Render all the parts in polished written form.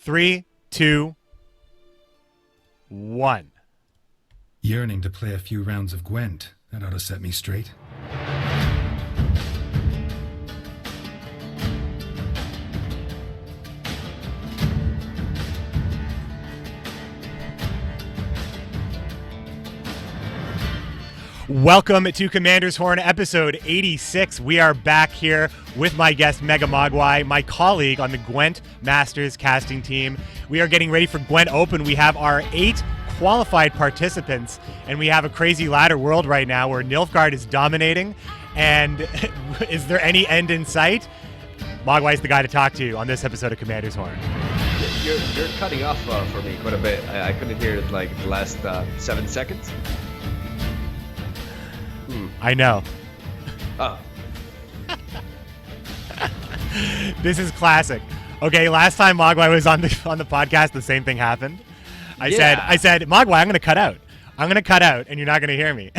3, 2, 1. Yearning to play a few rounds of Gwent. That ought to set me straight. Welcome to Commander's Horn, episode 86. We are back here with my guest, MegaMogwai, my colleague on the Gwent Masters casting team. We are getting ready for Gwent Open. We have our 8 qualified participants, and we have a crazy ladder world right now where Nilfgaard is dominating. And is there any end in sight? Mogwai is the guy to talk to on this episode of Commander's Horn. You're cutting off for me quite a bit. I couldn't hear like the last 7 seconds. I know. Oh. This is classic. Okay, last time Mogwai was on the podcast, the same thing happened. I said, Mogwai, I'm going to cut out. I'm going to cut out, and you're not going to hear me.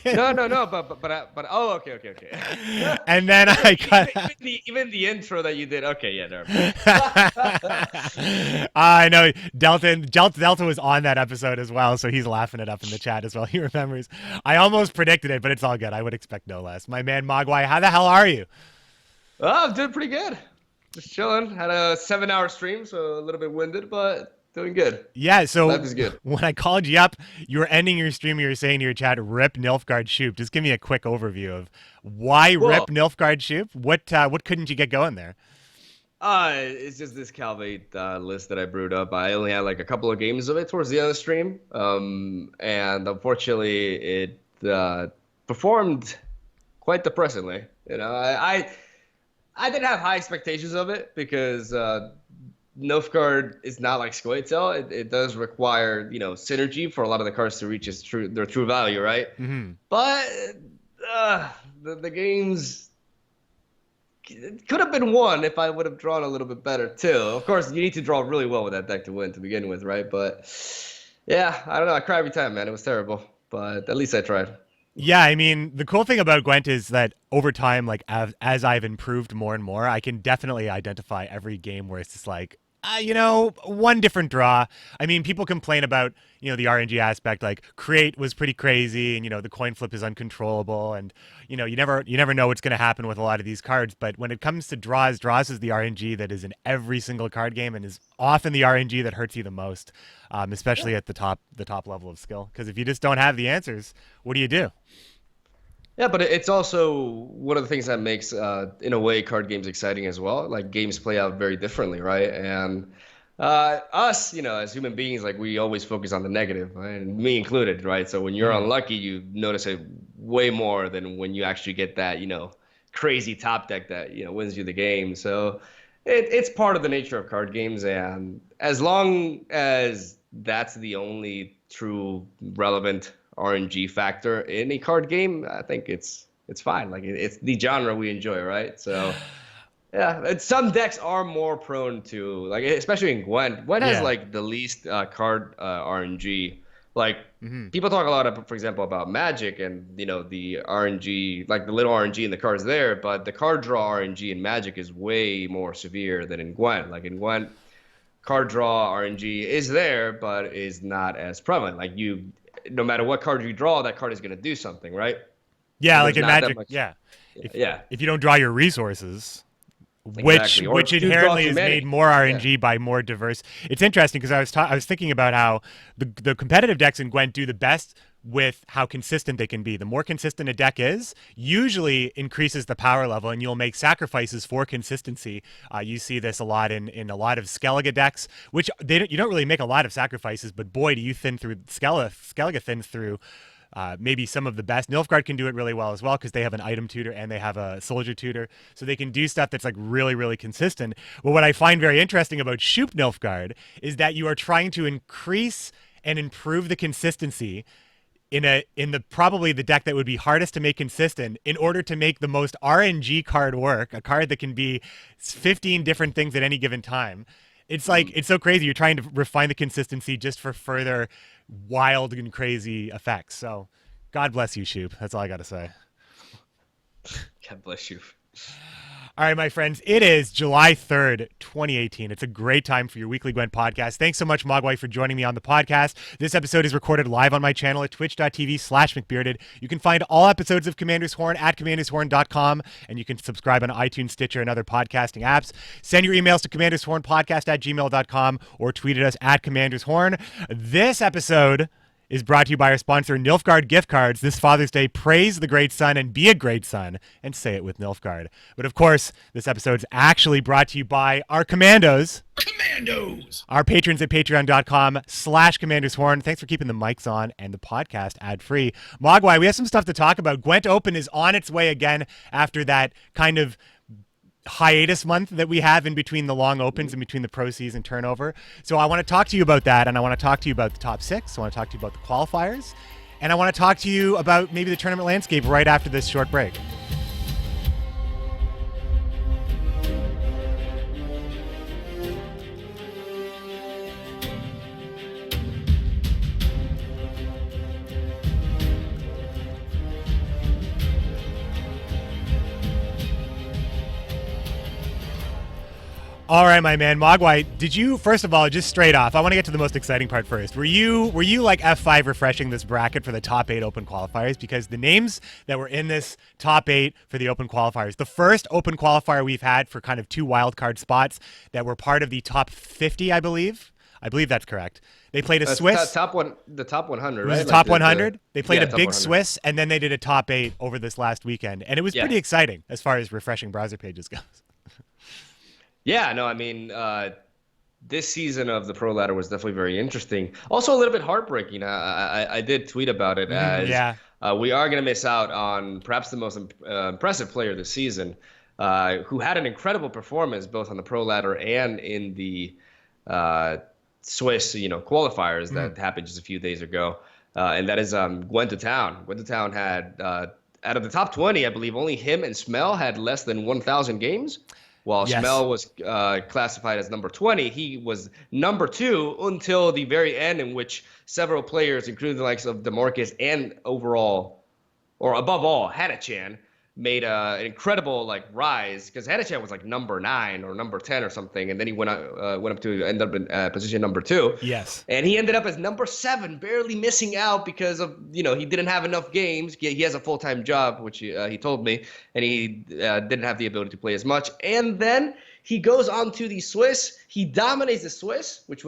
No. But oh, okay. And then I cut. Even the intro that you did. Okay, yeah, there. I know Delta was on that episode as well, so he's laughing it up in the chat as well. He remembers. I almost predicted it, but it's all good. I would expect no less. My man Mogwai, how the hell are you? Oh, I'm doing pretty good. Just chilling. Had a 7-hour stream, so a little bit winded, but doing good. Yeah, so life is good. When I called you up, you were ending your stream, you were saying to your chat, rip Nilfgaard Shoop. Just give me a quick overview of why rip Nilfgaard Shoop? What couldn't you get going there? It's just this Calvate list that I brewed up. I only had like a couple of games of it towards the end of the stream. And unfortunately, it performed quite depressingly. You know, I didn't have high expectations of it because Nilfgaard is not like Squatel. It does require, synergy for a lot of the cards to reach their true value, right? Mm-hmm. But the games could have been won if I would have drawn a little bit better too. Of course, you need to draw really well with that deck to win to begin with, right? But yeah, I don't know. I cry every time, man. It was terrible, but at least I tried. Yeah, I mean, the cool thing about Gwent is that over time, like as I've improved more and more, I can definitely identify every game where it's just like, one different draw. I mean, people complain about, the RNG aspect, like create was pretty crazy and, the coin flip is uncontrollable and, you never know what's going to happen with a lot of these cards. But when it comes to draws is the RNG that is in every single card game and is often the RNG that hurts you the most, especially at the top level of skill. Because if you just don't have the answers, what do you do? Yeah, but it's also one of the things that makes, in a way, card games exciting as well. Like, games play out very differently, right? And us, as human beings, like, we always focus on the negative, right? And me included, right? So when you're unlucky, you notice it way more than when you actually get that, crazy top deck that, wins you the game. So it's part of the nature of card games. And as long as that's the only true relevant RNG factor in a card game, I think it's fine. Like it's the genre we enjoy, right? So yeah, some decks are more prone to, like, especially in Gwent. Gwent has like the least card RNG. Like people talk a lot, for example, about Magic and the RNG, like the little RNG in the cards there, but the card draw RNG in Magic is way more severe than in Gwent. Like in Gwent, card draw RNG is there, but is not as prevalent. Like no matter what card you draw, that card is going to do something, right? Yeah, like in Magic, If you don't draw your resources, exactly. which inherently is made more RNG by more diverse. It's interesting because I was thinking about how the competitive decks in Gwent do the best with how consistent they can be. The more consistent a deck is, usually increases the power level, and you'll make sacrifices for consistency. You see this a lot in a lot of Skellige decks, which you don't really make a lot of sacrifices, but boy, do you thin through Skellige thins through maybe some of the best. Nilfgaard can do it really well as well because they have an item tutor and they have a soldier tutor, so they can do stuff that's like really, really consistent. But what I find very interesting about Shoop Nilfgaard is that you are trying to increase and improve the consistency in the probably the deck that would be hardest to make consistent in order to make the most RNG card work, a card that can be 15 different things at any given time. It's like, it's so crazy. You're trying to refine the consistency just for further wild and crazy effects. So God bless you, Shoop. That's all I got to say. God bless you. All right, my friends, it is July 3rd, 2018. It's a great time for your weekly Gwent podcast. Thanks so much, Mogwai, for joining me on the podcast. This episode is recorded live on my channel at twitch.tv/McBearded. You can find all episodes of Commander's Horn at commandershorn.com, and you can subscribe on iTunes, Stitcher, and other podcasting apps. Send your emails to commandershornpodcast@gmail.com or tweet at us at commandershorn. This episode is brought to you by our sponsor, Nilfgaard Gift Cards. This Father's Day, praise the great son and be a great son, and say it with Nilfgaard. But of course, this episode's actually brought to you by our commandos. Our patrons at patreon.com/commandershorn. Thanks for keeping the mics on and the podcast ad-free. Mogwai, we have some stuff to talk about. Gwent Open is on its way again after that kind of hiatus month that we have in between the long opens and between the pro season turnover. So I want to talk to you about that, and I want to talk to you about the top six. I want to talk to you about the qualifiers, and I want to talk to you about maybe the tournament landscape right after this short break. All right, my man, Mogwai, did you, first of all, just straight off, I want to get to the most exciting part first. Were you like F5 refreshing this bracket for the top 8 open qualifiers? Because the names that were in this top 8 for the open qualifiers, the first open qualifier we've had for kind of 2 wildcard spots that were part of the top 50, I believe. I believe that's correct. They played a Swiss. The top 100, right? The top 100. They played a big 100. Swiss, and then they did a top 8 over this last weekend. And it was pretty exciting as far as refreshing browser pages goes. Yeah, no, I mean, this season of the Pro Ladder was definitely very interesting. Also a little bit heartbreaking. I did tweet about it as we are going to miss out on perhaps the most impressive player this season, who had an incredible performance both on the Pro Ladder and in the Swiss, qualifiers that happened just a few days ago. And that is Gwent Town. Gwent Town had, out of the top 20, I believe only him and Smell had less than 1,000 games. While Smell was classified as number 20, he was number 2 until the very end, in which several players, including the likes of DeMarcus and above all, Hadachan, made an incredible rise, because Hadachan was number 9 or number 10 or something, and then he went up to end up in position number 2. Yes. And he ended up as number 7, barely missing out because of he didn't have enough games. He has a full-time job, which he told me, and he didn't have the ability to play as much. And then he goes on to the Swiss. He dominates the Swiss, which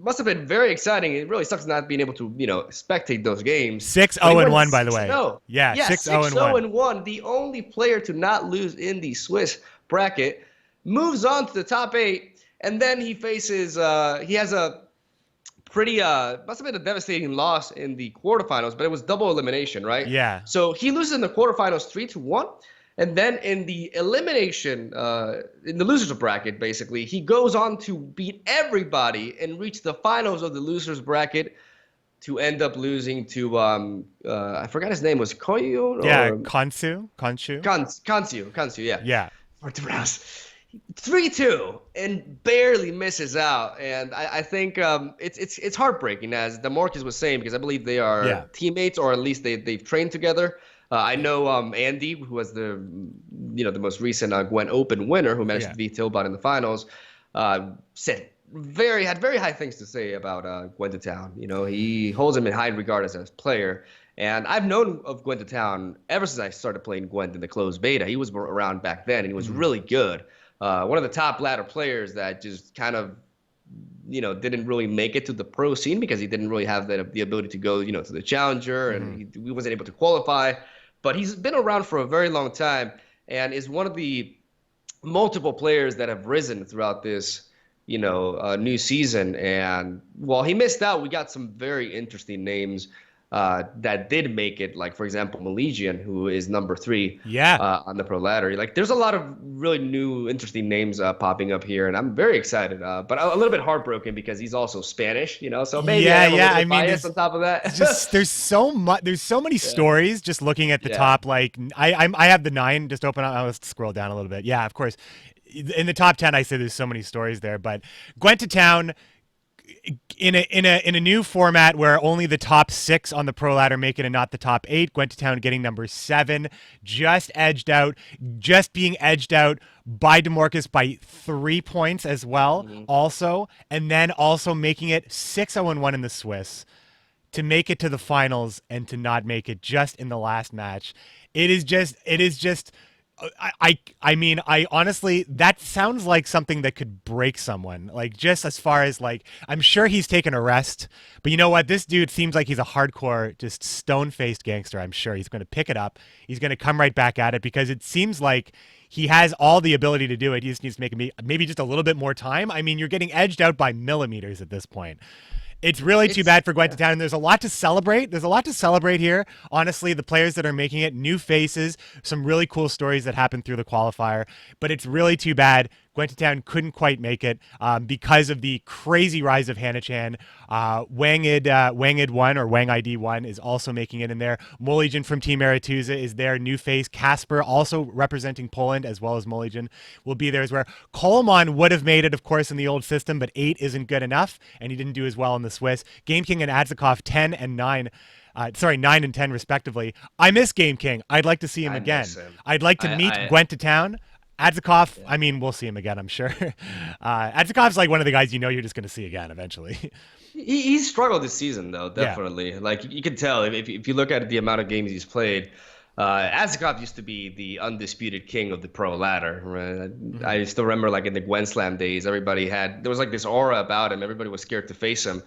must have been very exciting. It really sucks not being able to, spectate those games. 6-0-1, by the way. Yeah, 6-0-1. The only player to not lose in the Swiss bracket, moves on to the top 8, and then he faces, he has a pretty, must have been a devastating loss in the quarterfinals, but it was double elimination, right? Yeah. So he loses in the quarterfinals 3-1. And then in the elimination, in the losers bracket, basically, he goes on to beat everybody and reach the finals of the losers bracket to end up losing to, I forgot his name, was Koyu? Yeah, Kansu, yeah. Yeah. Hard to pronounce. 3-2 and barely misses out. And I think it's heartbreaking, as DeMarcus was saying, because I believe they are teammates, or at least they've trained together. I know Andy, who was the most recent Gwent Open winner, who managed to beat Tilbot in the finals, had very high things to say about Gwent Town. He holds him in high regard as a player, and I've known of Gwent Town ever since I started playing Gwent in the closed beta. He was around back then, and he was really good. One of the top ladder players that just kind of didn't really make it to the pro scene because he didn't really have the ability to go to the challenger, and he wasn't able to qualify. But he's been around for a very long time and is one of the multiple players that have risen throughout this, new season. And while he missed out, we got some very interesting names that did make it, like, for example, Malegian, who is number 3 on the pro ladder. There's a lot of really new, interesting names popping up here, and I'm very excited, but a little bit heartbroken because he's also Spanish, so maybe I have a little bias on top of that. There's so many stories just looking at the top. I have the 9 just open up. I'll scroll down a little bit. Yeah, of course. In the top 10, I say there's so many stories there, but Gwent Town in a new format where only the top 6 on the pro ladder make it and not the top 8, Gwent Town getting number 7, just being edged out by DeMarcus by 3 points as well, also, and then also making it 6-0-1 in the Swiss to make it to the finals and to not make it just in the last match. It is just I mean, I honestly, that sounds like something that could break someone. Like, just as far as, like, I'm sure he's taken a rest, but you know what? This dude seems like he's a hardcore, just stone-faced gangster. I'm sure he's going to pick it up. He's going to come right back at it because it seems like he has all the ability to do it. He just needs to make maybe just a little bit more time. I mean, you're getting edged out by millimeters at this point. It's really too bad for Gwent Town. And there's a lot to celebrate. There's a lot to celebrate here. Honestly, the players that are making it, new faces, some really cool stories that happened through the qualifier. But it's really too bad Gwent Town couldn't quite make it because of the crazy rise of Hanachan. Wangid 1 or Wang ID 1 is also making it in there. Molijan from Team Aretuza is there. New face Kasper, also representing Poland, as well as Molijan, will be there as well. Coleman would have made it, of course, in the old system, but 8 isn't good enough, and he didn't do as well in the Swiss. Game King and Adzikov 10 and 9. 9 and 10 respectively. I miss Game King. I'd like to see him again. I'd like to meet Gwent Town. Adzikov, I mean, we'll see him again, I'm sure. Adzikov's like one of the guys you're just going to see again eventually. He's struggled this season, though, definitely. Yeah. Like, you can tell if you look at the amount of games he's played. Adzikov used to be the undisputed king of the pro ladder. Right? I still remember, like, in the Gwen Slam days, there was like this aura about him. Everybody was scared to face him.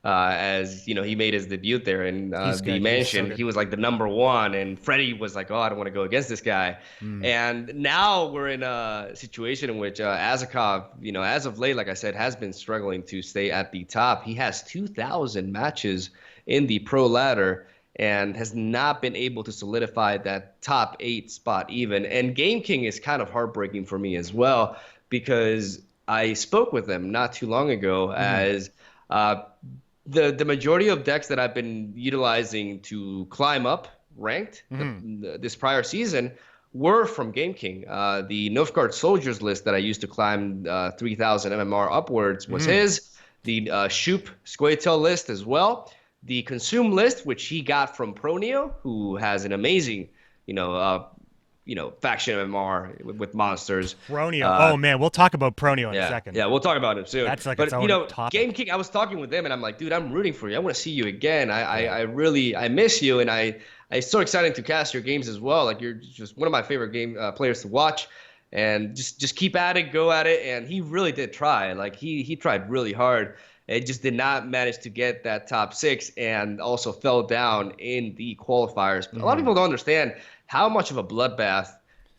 As you know, he made his debut there in the mansion. He was like the number 1, and Freddie was like, "Oh, I don't want to go against this guy." And now we're in a situation in which Adzikov, as of late, like I said, has been struggling to stay at the top. He has 2,000 matches in the pro ladder and has not been able to solidify that top 8 spot even. And Game King is kind of heartbreaking for me as well, because I spoke with him not too long ago as the majority of decks that I've been utilizing to climb up ranked this prior season were from Game King. The Nilfgaard Soldiers list that I used to climb 3,000 MMR upwards was his. The Shoop Squaitail list as well. The Consume list, which he got from Pronio, who has an amazing, faction MMR with monsters. Pronio. Oh man, we'll talk about Pronio in a second. Yeah, we'll talk about him soon. That's like its own topic. Game King, I was talking with him and I'm like, dude, I'm rooting for you. I want to see you again. I really miss you, and it's so exciting to cast your games as well. Like, you're just one of my favorite game players to watch, and just keep at it, go at it. And he really did try. Like, he tried really hard. It just did not manage to get that top 6, and also fell down in the qualifiers. But a lot of people don't understand how much of a bloodbath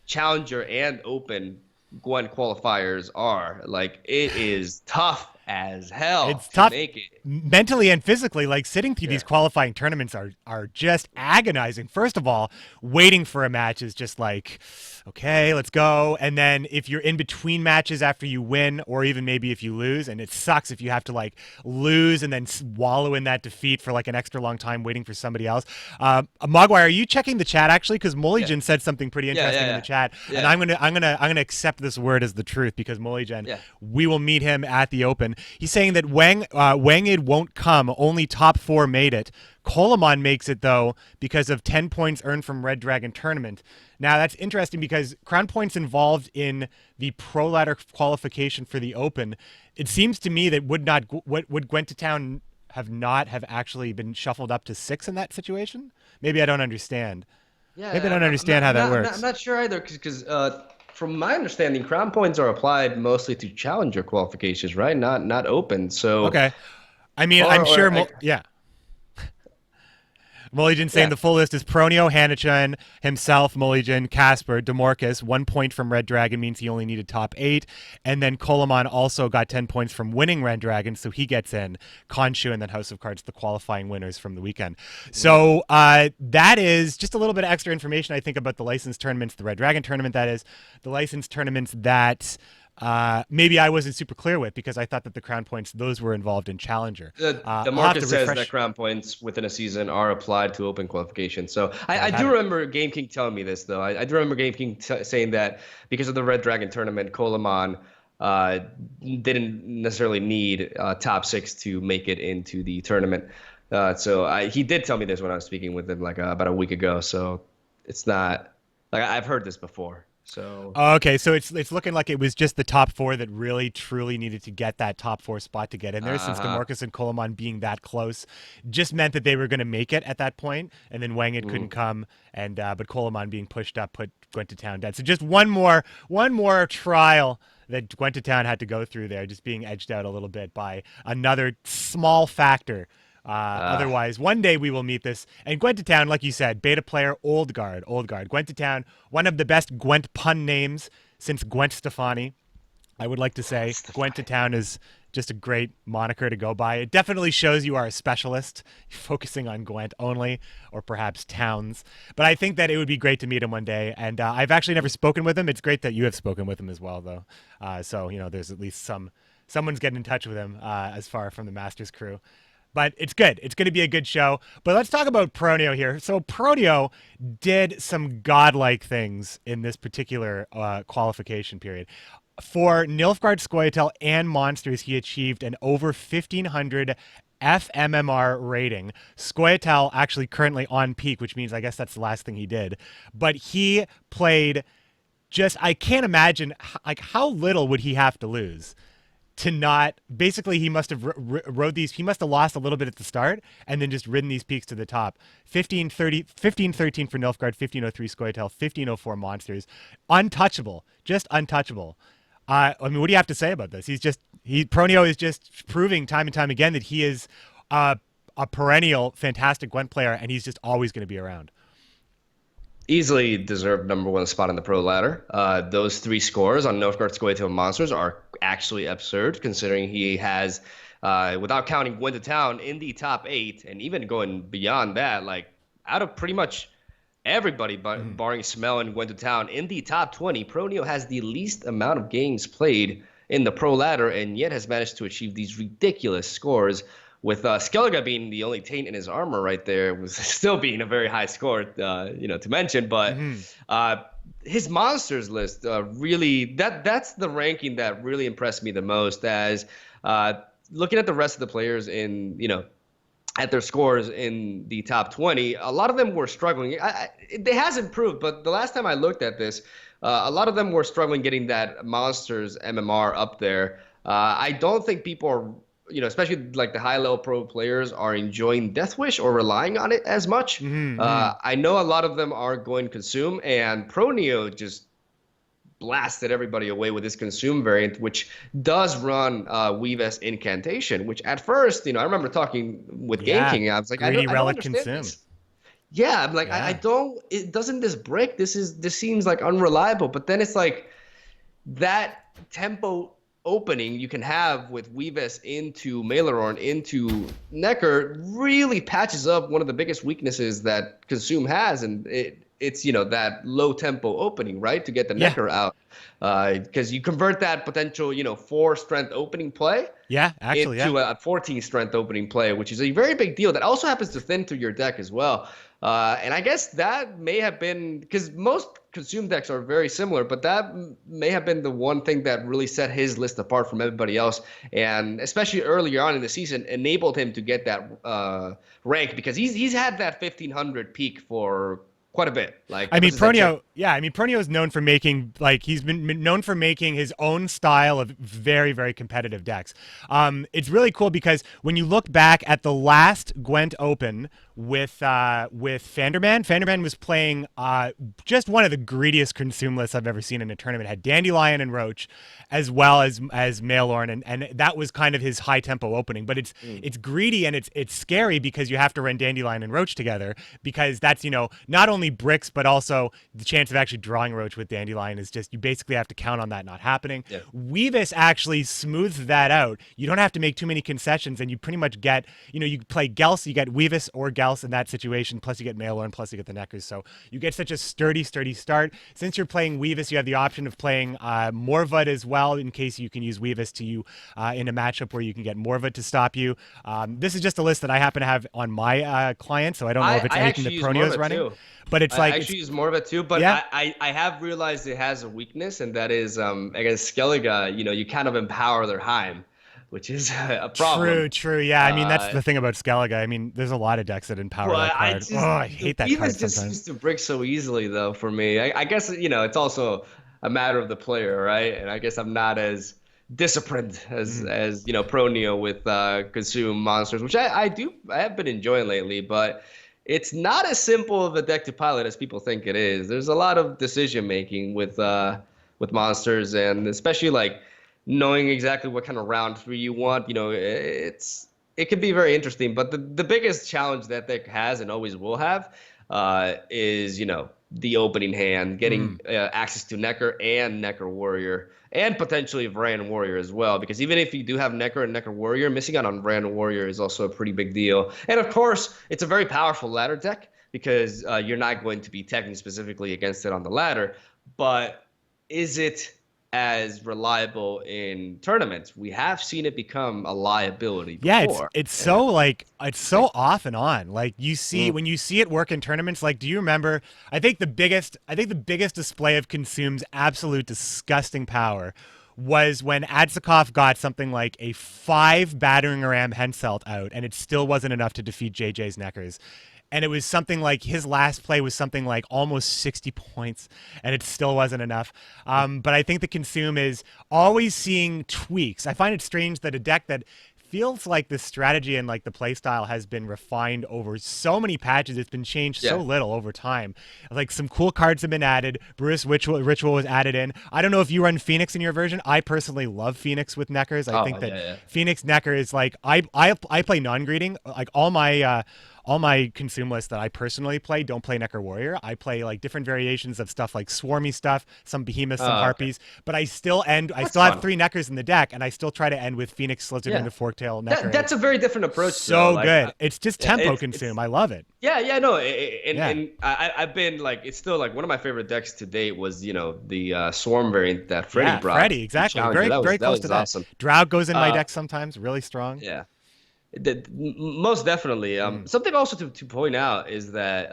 Challenger and Open Gwent qualifiers are. Like, it is tough as hell. It's tough to make it. Mentally and physically. Like, sitting through these qualifying tournaments are just agonizing. First of all, waiting for a match is just like, okay, let's go. And then if you're in between matches after you win, or even maybe if you lose, and it sucks if you have to like lose and then wallow in that defeat for like an extra long time waiting for somebody else. Mogwai, are you checking the chat actually? Because Molijan said something pretty interesting in the chat, and I'm gonna accept this word as the truth, because Molijan, we will meet him at the Open. He's saying that Wangid won't come. Only top 4 made it. Coleman makes it, though, because of 10 points earned from Red Dragon tournament. Now, that's interesting because Crown Point's involved in the Pro Ladder qualification for the Open. It seems to me that would Gwent Town have actually been shuffled up to 6 in that situation? Maybe I don't understand. Yeah, maybe I don't understand how that works. I'm not sure either, because from my understanding, Crown Points are applied mostly to Challenger qualifications, right? Not Open. So okay. I mean, I'm sure. Molijan saying the full list is Pronio, Hanachan, himself, Molijan, Kasper, DeMarcus. 1 point from Red Dragon means he only needed top 8. And then Coleman also got 10 points from winning Red Dragon, so he gets in. Khonshu and then House of Cards, the qualifying winners from the weekend. So that is just a little bit of extra information, I think, about the licensed tournaments, the Red Dragon tournament, that is, the licensed tournaments that maybe I wasn't super clear with, because I thought that the Crown Points, those were involved in Challenger. The market says that Crown Points within a season are applied to Open qualification. So I do remember Game King telling me this, though. I do remember Game King saying that because of the Red Dragon tournament, Coleman didn't necessarily need top six to make it into the tournament. He did tell me this when I was speaking with him like about a week ago. So it's not like I've heard this before. So Okay, so it's looking like it was just the top four that really truly needed to get that top four spot to get in there, since DeMarcus and Koloman being that close just meant that they were going to make it at that point, and then Wang it couldn't come, and but Koloman being pushed up put Gwent to Town dead. So just one more trial that Gwent to Town had to go through there, just being edged out a little bit by another small factor. Otherwise, one day we will meet this. And Gwent to Town, like you said, beta player, old guard. Gwent to Town, one of the best Gwent pun names since Gwent Stefani. I would like to say Gwent to Town is just a great moniker to go by. It definitely shows you are a specialist, focusing on Gwent only, or perhaps towns. But I think that it would be great to meet him one day. And I've actually never spoken with him. It's great that you have spoken with him as well, though. So, there's at least someone's getting in touch with him as far from the Masters crew. But it's good. It's going to be a good show. But let's talk about Pronio here. So Pronio did some godlike things in this particular qualification period. For Nilfgaard, Scoia'tael, and Monsters, he achieved an over 1,500 FMMR rating. Scoia'tael actually currently on peak, which means I guess that's the last thing he did. But he played I can't imagine, like, how little would he have to lose to not, basically he must have rode these, he must have lost a little bit at the start and then just ridden these peaks to the top. 1513 for Nilfgaard, 1503 Scoia'tael, 1504 Monsters. Untouchable, just untouchable. I mean, what do you have to say about this? Pronio is just proving time and time again that he is a perennial fantastic Gwent player, and he's just always going to be around. Easily deserved number one spot on the pro ladder. Those three scores on Nilfgaard, Scoia'tael, and Monsters are actually absurd, considering he has, without counting Gwent to Town, in the top 8, and even going beyond that, like out of pretty much everybody, but barring Smell and Gwent to Town, in the top 20, Pronio has the least amount of games played in the pro ladder, and yet has managed to achieve these ridiculous scores. With Skellige being the only taint in his armor right there, was still being a very high score, to mention. But his monsters list really, that's the ranking that really impressed me the most. As looking at the rest of the players at their scores in the top 20, a lot of them were struggling. It has improved, but the last time I looked at this, a lot of them were struggling getting that monsters MMR up there. I don't think people are, especially like the high-level pro players, are enjoying Death Wish or relying on it as much. I know a lot of them are going to consume, and Pronio just blasted everybody away with his consume variant, which does run Weave's Incantation, which at first, I remember talking with Game King, I was like, I don't understand this. Yeah, I'm like, I don't, doesn't this break? This seems like unreliable. But then it's like that tempo opening you can have with Weaves into Maelorn into Necker really patches up one of the biggest weaknesses that Consume has, and it's that low tempo opening, right, to get the Necker out, because you convert that potential 4 strength opening play into a 14 strength opening play, which is a very big deal. That also happens to thin through your deck as well. And I guess that may have been, because most Consume decks are very similar, but that may have been the one thing that really set his list apart from everybody else, and especially earlier on in the season, enabled him to get that rank, because he's had that 1500 peak for quite a bit. Pronio is known for making, he's been known for making his own style of very, very competitive decks. It's really cool because when you look back at the last Gwent Open with Fanderman was playing just one of the greediest consume lists I've ever seen in a tournament. It had Dandelion and Roach, as well as Maelorn, and that was kind of his high tempo opening. But it's greedy and it's scary because you have to run Dandelion and Roach together, because that's not only bricks but also the chance of actually drawing Roach with Dandelion is just, you basically have to count on that not happening. Weavis actually smooths that out. You don't have to make too many concessions, and you pretty much get, you play Gels, you get Weavis or Gels else in that situation. Plus you get Maelorn, plus you get the Neckers. So you get such a sturdy start. Since you're playing Weavis, you have the option of playing Morvud as well, in case you can use Weavis to you in a matchup where you can get Morvud to stop you. This is just a list that I happen to have on my client, so I don't know if it's anything that Pronio is running. Too. But it's I actually use more of it too, but yeah. I have realized it has a weakness, and that is against Skellige, you kind of empower their Heim, which is a problem. True. Yeah, I mean, that's the thing about Skellige. I mean, there's a lot of decks that empower that card. I hate that card sometimes. Just seems to break so easily, though, for me. I guess, it's also a matter of the player, right? And I guess I'm not as disciplined as Pronio with consume monsters, which I have been enjoying lately, but it's not as simple of a deck to pilot as people think it is. There's a lot of decision making with monsters, and especially like knowing exactly what kind of round 3 you want. It can be very interesting. But the biggest challenge that deck has and always will have is the opening hand, getting access to Necker and Necker Warrior, and potentially Vran Warrior as well. Because even if you do have Necker and Necker Warrior, missing out on Vran Warrior is also a pretty big deal. And of course, it's a very powerful ladder deck because you're not going to be teching specifically against it on the ladder. But is it as reliable in tournaments? We have seen it become a liability before. Yeah, it's so off and on. Like you see when you see it work in tournaments, like do you remember, I think the biggest display of Consume's absolute disgusting power was when Adzikov got something like a 5 battering ram Henselt out, and it still wasn't enough to defeat JJ's Neckers. And it was something like his last play was something like almost 60 points, and it still wasn't enough. But I think the Consume is always seeing tweaks. I find it strange that a deck that feels like the strategy and like the play style has been refined over so many patches. It's been changed so little over time. Like some cool cards have been added. Brewis Ritual was added in. I don't know if you run Phoenix in your version. I personally love Phoenix with Neckers. I think that Phoenix Necker is like, I play non-greeting. Like all my Consume lists that I personally play don't play Necker Warrior. I play like different variations of stuff like Swarmy stuff, some Behemoths, some Harpies, but I still have 3 Neckers in the deck, and I still try to end with Phoenix, Slizzard, and the Forktail Necker. That's a very different approach. So good. It's just tempo Consume. I love it. And I've been like, it's still like one of my favorite decks to date was, the Swarm variant that Freddy brought. Freddy, exactly. Very close to that. Awesome. Drought goes in my deck sometimes, really strong. Yeah. Most definitely. Something also to point out is that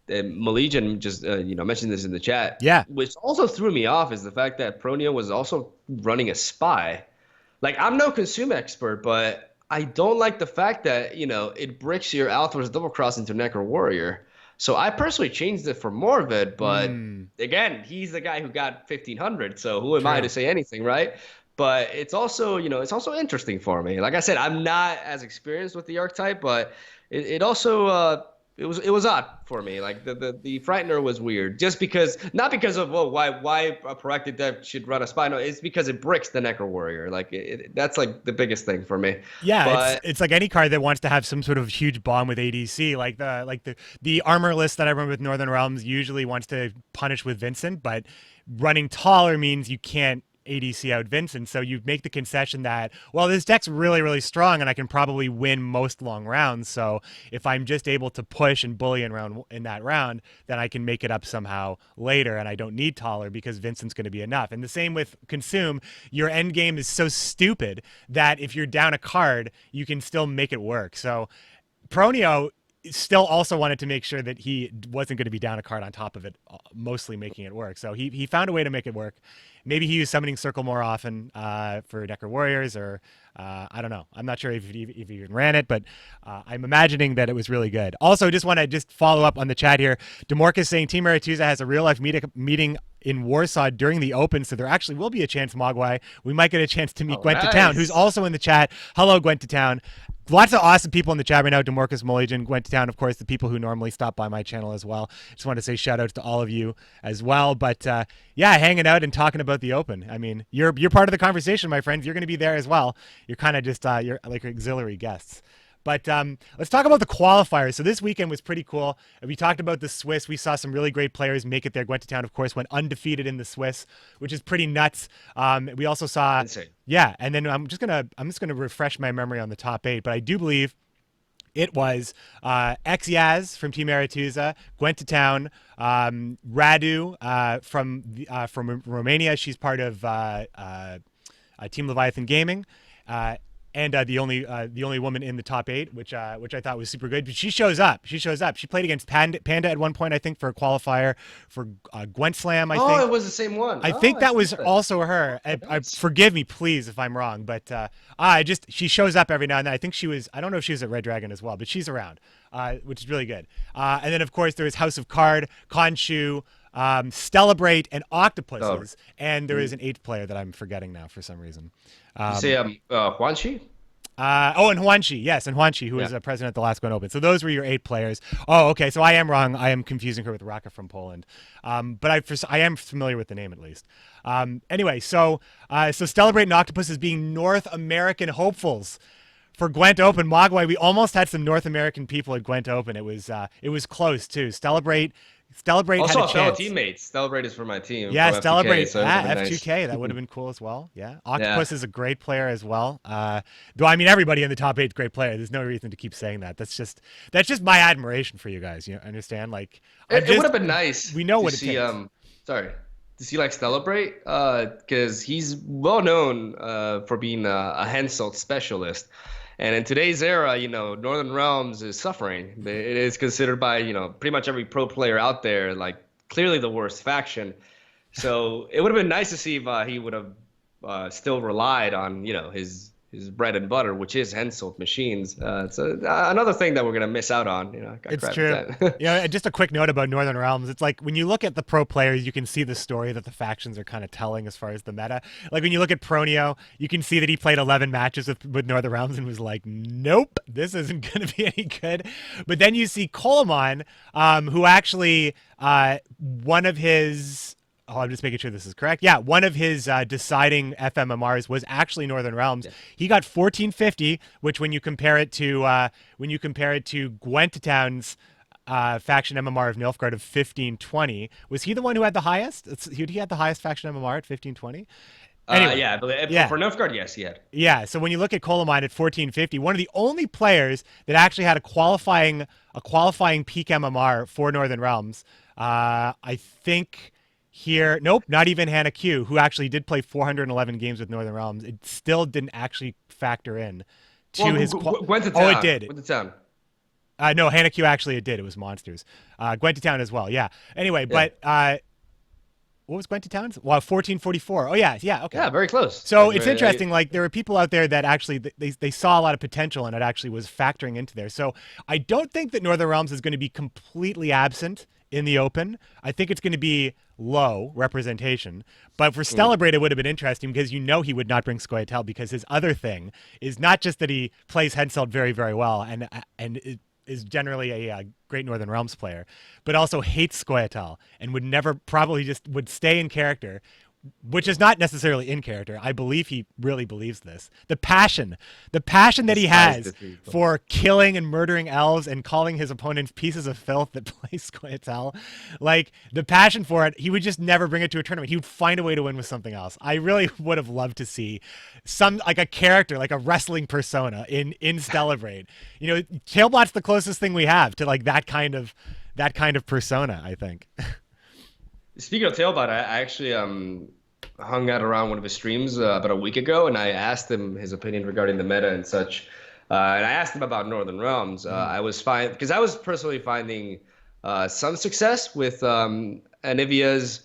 Malijan just mentioned this in the chat. Yeah. Which also threw me off is the fact that Pronio was also running a spy. Like, I'm no Consume expert, but I don't like the fact that it bricks your Althor's double cross into Necker Warrior. So I personally changed it for more of it, but again, he's the guy who got 1,500. So who am I to say anything, right? But it's also, it's also interesting for me. Like I said, I'm not as experienced with the archetype, but it also it was odd for me. Like the Frightener was weird, just because, not because of why a proactive deck should run a spy. No, it's because it bricks the Necker Warrior. Like that's like the biggest thing for me. Yeah, but it's like any card that wants to have some sort of huge bomb with ADC. Like the armor list that I run with Northern Realms usually wants to punish with Vincent, but running taller means you can't ADC out Vincent, so you make the concession that, well, this deck's really, really strong and I can probably win most long rounds, so if I'm just able to push and bully in that round, then I can make it up somehow later, and I don't need taller because Vincent's going to be enough. And the same with Consume. Your end game is so stupid that if you're down a card, you can still make it work. So Pronio still also wanted to make sure that he wasn't going to be down a card on top of it, mostly making it work. So he found a way to make it work. Maybe he used Summoning Circle more often for Necker Warriors, or I don't know. I'm not sure if he even ran it, but I'm imagining that it was really good. Also, just want to follow up on the chat here. Demorcus saying Team Aretusa has a real-life meeting in Warsaw during the Open, so there actually will be a chance, Mogwai. We might get a chance to meet Gwent to Town, who's also in the chat. Hello, Gwent to Town. Lots of awesome people in the chat right now. Demorcus, Mulligan, Gwent to Town, of course, the people who normally stop by my channel as well. Just want to say shout outs to all of you as well. But yeah, hanging out and talking about the Open. I mean, you're part of the conversation, my friends. You're going to be there as well. You're kind of just you're like auxiliary guests. But let's talk about the qualifiers. So this weekend was pretty cool. We talked about the Swiss. We saw some really great players make it there. Gwent to Town, of course, went undefeated in the Swiss, which is pretty nuts. We also saw, insane. Yeah. And then I'm just gonna refresh my memory on the top 8. But I do believe It was X-Yaz from Team Aretuza, Gwent to Town, Radu from Romania. She's part of Team Leviathan Gaming. And the only woman in the top 8, which I thought was super good. But she shows up. She played against Panda at one point, I think, for a qualifier for Gwent Slam. I think. Oh, it was the same one. I think that was also her. Forgive me, please, if I'm wrong. But she shows up every now and then. I think she was. I don't know if she was at Red Dragon as well, but she's around, which is really good. And then of course there was House of Card, Khonshu, Celebrate, and Octopuses. And there is an 8th player that I'm forgetting now for some reason. You say Huanxi? And Huanxi, yes, and Huanxi, who was president at the last Gwent Open. So those were your 8 players. Oh, okay, so I am wrong. I am confusing her with Raka from Poland. But I am familiar with the name at least. Anyway, so Celebrate and Octopus as being North American hopefuls for Gwent Open. Mogwai, we almost had some North American people at Gwent Open. It was close too. Celebrate also had a fellow chance. teammates. Celebrate is for my team. Yeah, from Celebrate. FTK, so F2K. Nice. That would have been cool as well. Yeah. Octopus is a great player as well. Though I mean everybody in the top 8 is a great player. There's no reason to keep saying that. That's just my admiration for you guys. You understand? Like it would have been nice. We know what it see, takes. To see like Celebrate, because he's well known for being a Henselt specialist. And in today's era, Northern Realms is suffering. It is considered by, pretty much every pro player out there, like clearly the worst faction. So it would have been nice to see if he would have still relied on, his bread and butter, which is Henselt machines. It's another thing that we're going to miss out on. It's true. Just a quick note about Northern Realms. It's like when you look at the pro players, you can see the story that the factions are kind of telling as far as the meta. Like when you look at Pronio, you can see that he played 11 matches with Northern Realms and was like, nope, this isn't going to be any good. But then you see Coleman, who actually one of his... Oh, I'm just making sure this is correct. Yeah, one of his deciding FMMRs was actually Northern Realms. Yeah. He got 1450, which when you compare it to Gwent Town's faction MMR of Nilfgaard of 1520, was he the one who had the highest? He had the highest faction MMR at 1520. Anyway, for Nilfgaard, yes, he had. Yeah, so when you look at Coleman at 1450, one of the only players that actually had a qualifying peak MMR for Northern Realms, I think. Here, nope, not even Hannah Q, who actually did play 411 games with Northern Realms. It still didn't actually factor in to his... Gwent to Town. Oh, it did. Gwent to Town. No, Hannah Q actually it did. It was Monsters. Gwent to Town as well, yeah. Anyway, but what was Gwent to Town? Well, 1444. Oh, yeah, okay. Yeah, very close. So it's interesting. Like there were people out there that actually they saw a lot of potential, and it actually was factoring into there. So I don't think that Northern Realms is going to be completely absent in the Open. I think it's going to be low representation. But for Celebrate, it would have been interesting because he would not bring Scoia'tael because his other thing is not just that he plays Henselt very, very well and is generally a great Northern Realms player, but also hates Scoia'tael and would never probably just would stay in character, which is not necessarily in character. I believe he really believes this. The passion that he has for killing and murdering elves and calling his opponents pieces of filth that play Scoia'tael, like the passion for it, he would just never bring it to a tournament. He would find a way to win with something else. I really would have loved to see like a character, like a wrestling persona in Celebrate. Tailbot's the closest thing we have to like that kind of persona, I think. Speaking of Tailbot, I actually hung out around one of his streams about a week ago, and I asked him his opinion regarding the meta and such. And I asked him about Northern Realms. I was fine because I was personally finding some success with Anivia's.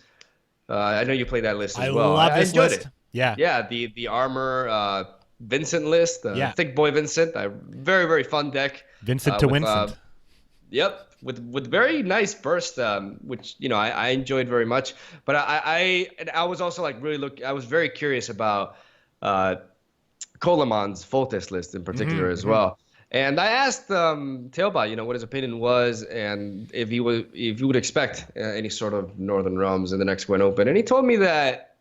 I know you played that list as well. I enjoyed it. Yeah, the armor Vincent list, Thick Boy Vincent, a very, very fun deck. Vincent to Vincent. Yep. With very nice burst, which I enjoyed very much. But I was also like I was very curious about Coleman's Foltest list in particular as well. And I asked Tailbot, what his opinion was and if he would expect any sort of Northern Realms in the next Gwent Open. And he told me that,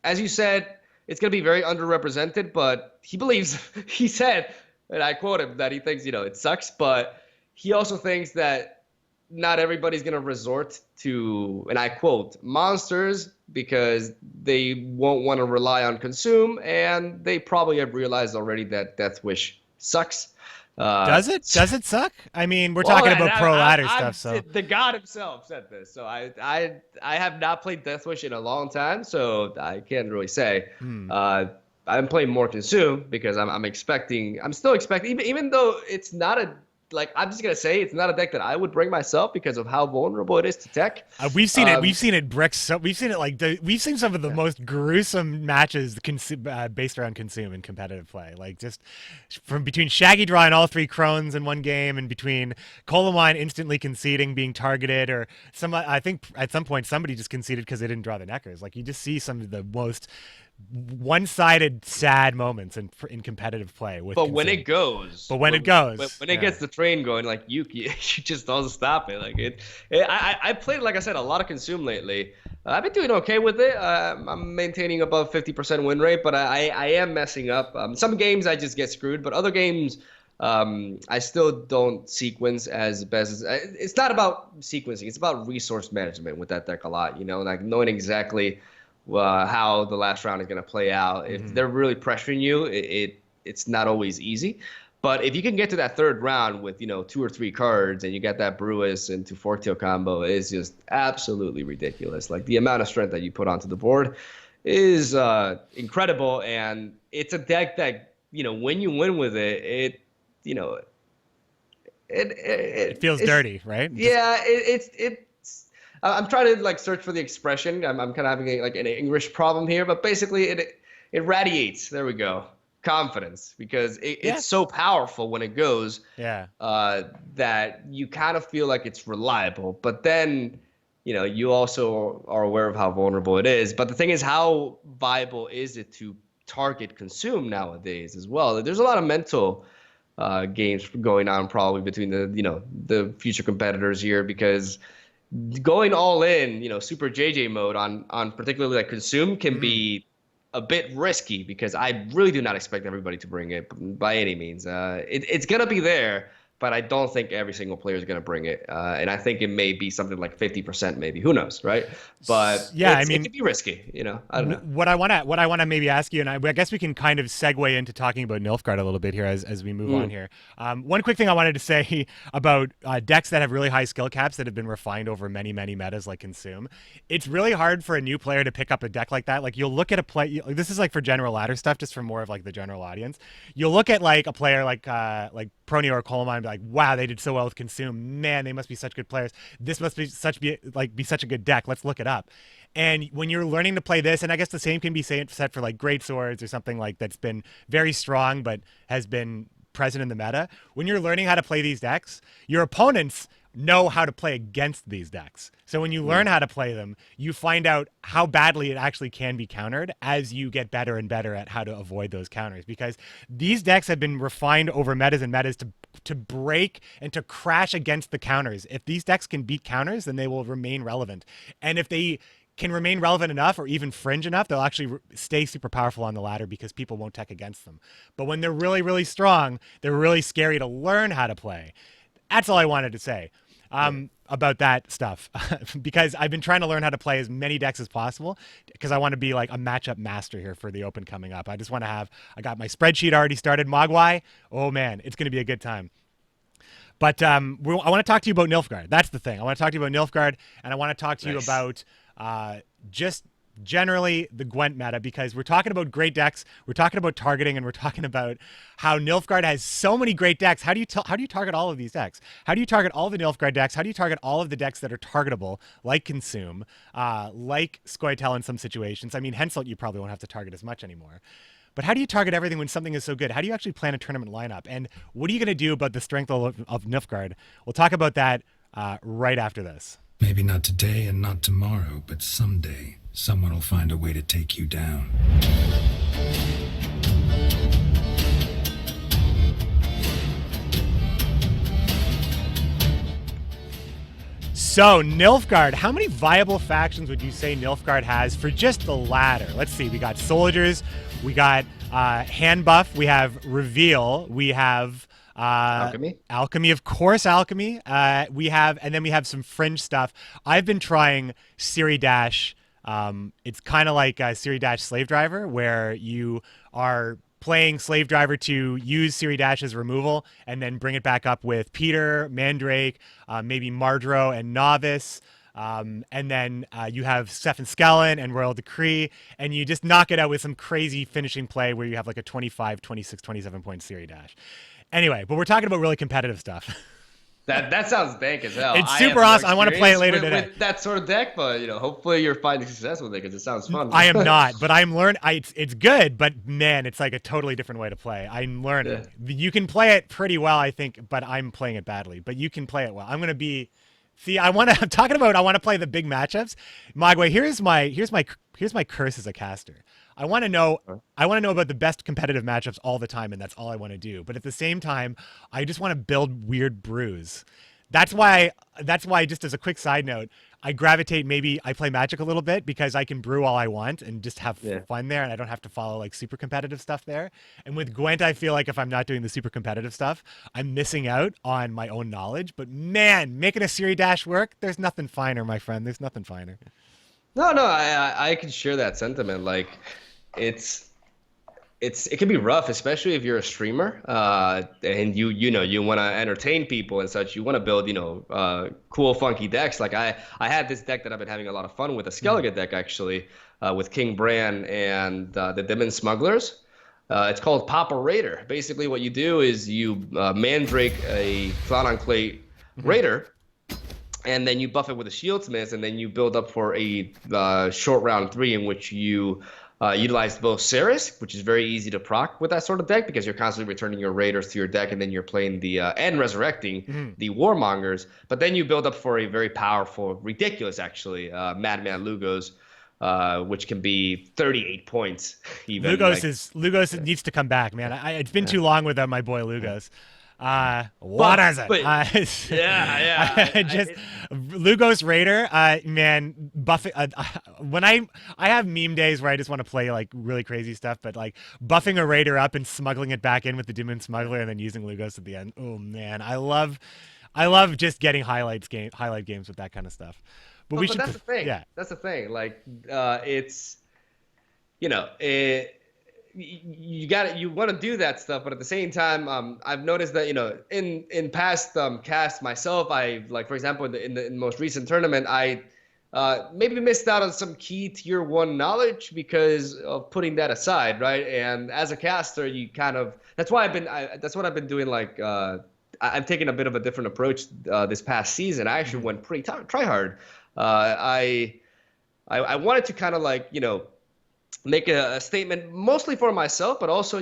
as you said, it's going to be very underrepresented, but he said, and I quote him, that he thinks, it sucks, but he also thinks that not everybody's going to resort to, and I quote, monsters because they won't want to rely on consume, and they probably have realized already that Death Wish sucks. Does it? Does it suck? I mean, we're Well, talking about pro ladder stuff, so the god himself said this. So I have not played Death Wish in a long time, so I can't really say. Uh, I'm playing more Consume because I'm still expecting, even though it's not a, like, I'm just gonna say it's not a deck that I would bring myself because of how vulnerable it is to tech. we've seen it. We've seen it brick. So we've seen it we've seen some of the most gruesome matches based around Consume in competitive play. Like just from between Shaggy drawing all 3 crones in one game, and between Colomine instantly conceding, being targeted, or I think at some point somebody just conceded because they didn't draw the neckers. Like you just see some of the most one-sided sad moments in competitive play with But when Consume. it goes, When it goes, when it gets the train going, like Yuki, she just doesn't stop it. Like I played, like I said, a lot of Consume lately. I've been doing okay with it. I'm maintaining above 50% win rate, but I am messing up. Some games I just get screwed, but other games I still don't sequence as best as. It's not about sequencing. It's about resource management with that deck a lot. You know, like knowing exactly how the last round is going to play out. If they're really pressuring you, it's not always easy. But if you can get to that third round with 2 or 3 cards and you got that Brewis into Forktail combo, is just absolutely ridiculous. Like the amount of strength that you put onto the board is incredible, and it's a deck that when you win with it, it feels dirty, right? Yeah, I'm trying to like search for the expression. I'm kind of having an English problem here, but basically it radiates. There we go. Confidence, because it's so powerful when it goes. Yeah. That you kind of feel like it's reliable, but then you also are aware of how vulnerable it is. But the thing is, how viable is it to target Consume nowadays as well? There's a lot of mental games going on probably between the future competitors here, because going all in, super JJ mode on particularly like Consume can be a bit risky, because I really do not expect everybody to bring it by any means. It's going to be there, but I don't think every single player is going to bring it. And I think it may be something like 50%, maybe. Who knows, right? But yeah, it could be risky. I don't know. What I want to maybe ask you, and I guess we can kind of segue into talking about Nilfgaard a little bit here as we move on here. One quick thing I wanted to say about decks that have really high skill caps that have been refined over many, many metas like Consume. It's really hard for a new player to pick up a deck like that. Like you'll look at a play. This is like for general ladder stuff, just for more of like the general audience. You'll look at like a player like Pronio or Colomine and be like, wow, they did so well with Consume. Man, they must be such good players. This must be such a good deck. Let's look it up. And when you're learning to play this, and I guess the same can be said for like Great Swords or something like that's been very strong but has been present in the meta. When you're learning how to play these decks, your opponents know how to play against these decks. So when you learn how to play them, you find out how badly it actually can be countered as you get better and better at how to avoid those counters, because these decks have been refined over metas and metas to break and to crash against the counters. If these decks can beat counters, then they will remain relevant. And if they can remain relevant enough or even fringe enough, they'll actually stay super powerful on the ladder because people won't tech against them. But when they're really, really strong, they're really scary to learn how to play. That's all I wanted to say about that stuff, because I've been trying to learn how to play as many decks as possible, because I want to be like a matchup master here for the Open coming up. I just want to I got my spreadsheet already started. Mogwai, oh man, it's going to be a good time. But I want to talk to you about Nilfgaard. That's the thing. I want to talk to you about Nilfgaard, and I want to talk to you about just generally the Gwent meta, because we're talking about great decks, we're talking about targeting, and we're talking about how Nilfgaard has so many great decks. How do you target all of these decks? How do you target all the Nilfgaard decks? How do you target all of the decks that are targetable, like Consume, like Scoia'tael in some situations? I mean, Henselt you probably won't have to target as much anymore. But how do you target everything when something is so good? How do you actually plan a tournament lineup? And what are you going to do about the strength of Nilfgaard? We'll talk about that right after this. Maybe not today and not tomorrow, but someday someone will find a way to take you down. So, Nilfgaard, how many viable factions would you say Nilfgaard has for just the ladder? Let's see, we got Soldiers, we got Hand Buff, we have Reveal, we have Alchemy, of course, Alchemy. And then we have some fringe stuff. I've been trying Siri Dash. It's kind of like Siri Dash Slave Driver, where you are playing Slave Driver to use Siri Dash's removal and then bring it back up with Peter, Mandrake, maybe Mardro and Novice. And then you have Stefan Skellen and Royal Decree, and you just knock it out with some crazy finishing play where you have like a 25, 26, 27 point Siri Dash. Anyway, but we're talking about really competitive stuff. That sounds dank as hell. It's super awesome. I want to play it later today. With that sort of deck, but hopefully you're finding success with it because it sounds fun. I am not, but I'm learning. It's good, but man, it's like a totally different way to play. I'm learning. Yeah. You can play it pretty well, I think, but I'm playing it badly. But you can play it well. I'm gonna be. See, I'm talking about. I want to play the big matchups. Mogwai, here's my curse as a caster. I want to know about the best competitive matchups all the time, and that's all I want to do. But at the same time, I just want to build weird brews. That's why, just as a quick side note, I gravitate, maybe I play Magic a little bit because I can brew all I want and just have fun there, and I don't have to follow like super competitive stuff there. And with Gwent, I feel like if I'm not doing the super competitive stuff, I'm missing out on my own knowledge. But man, making a Siri Dash work, there's nothing finer, my friend. There's nothing finer. No, I can share that sentiment. Like, it can be rough, especially if you're a streamer, and you want to entertain people and such. You want to build, cool, funky decks. Like I had this deck that I've been having a lot of fun with, a Skellige deck actually, with King Bran and the Demon Smugglers. It's called Papa Raider. Basically, what you do is you Mandrake a Clown on Clay Raider, and then you buff it with a Shieldsmith, and then you build up for a short round 3 in which you utilize both Ceres, which is very easy to proc with that sort of deck because you're constantly returning your Raiders to your deck, and then you're playing the and resurrecting the Warmongers. But then you build up for a very powerful, ridiculous actually, Madman Lugos, which can be 38 points. Even Lugos needs to come back, man. It's been too long without my boy Lugos. What is it? Lugos Raider, man, buffing. When I have meme days where I just want to play like really crazy stuff, but like buffing a Raider up and smuggling it back in with the Demon Smuggler and then using Lugos at the end. Oh man, I love just getting highlight games with that kind of stuff. But that's the thing. Yeah, that's the thing. Like, it's, you want to do that stuff, but at the same time, I've noticed that in past casts myself, I, like, for example, in the most recent tournament, I maybe missed out on some key tier 1 knowledge because of putting that aside, right? And as a caster, you kind of, that's what I've been doing. Like, I've taken a bit of a different approach this past season. I actually went pretty try hard. I wanted to kind of like make a statement mostly for myself, but also,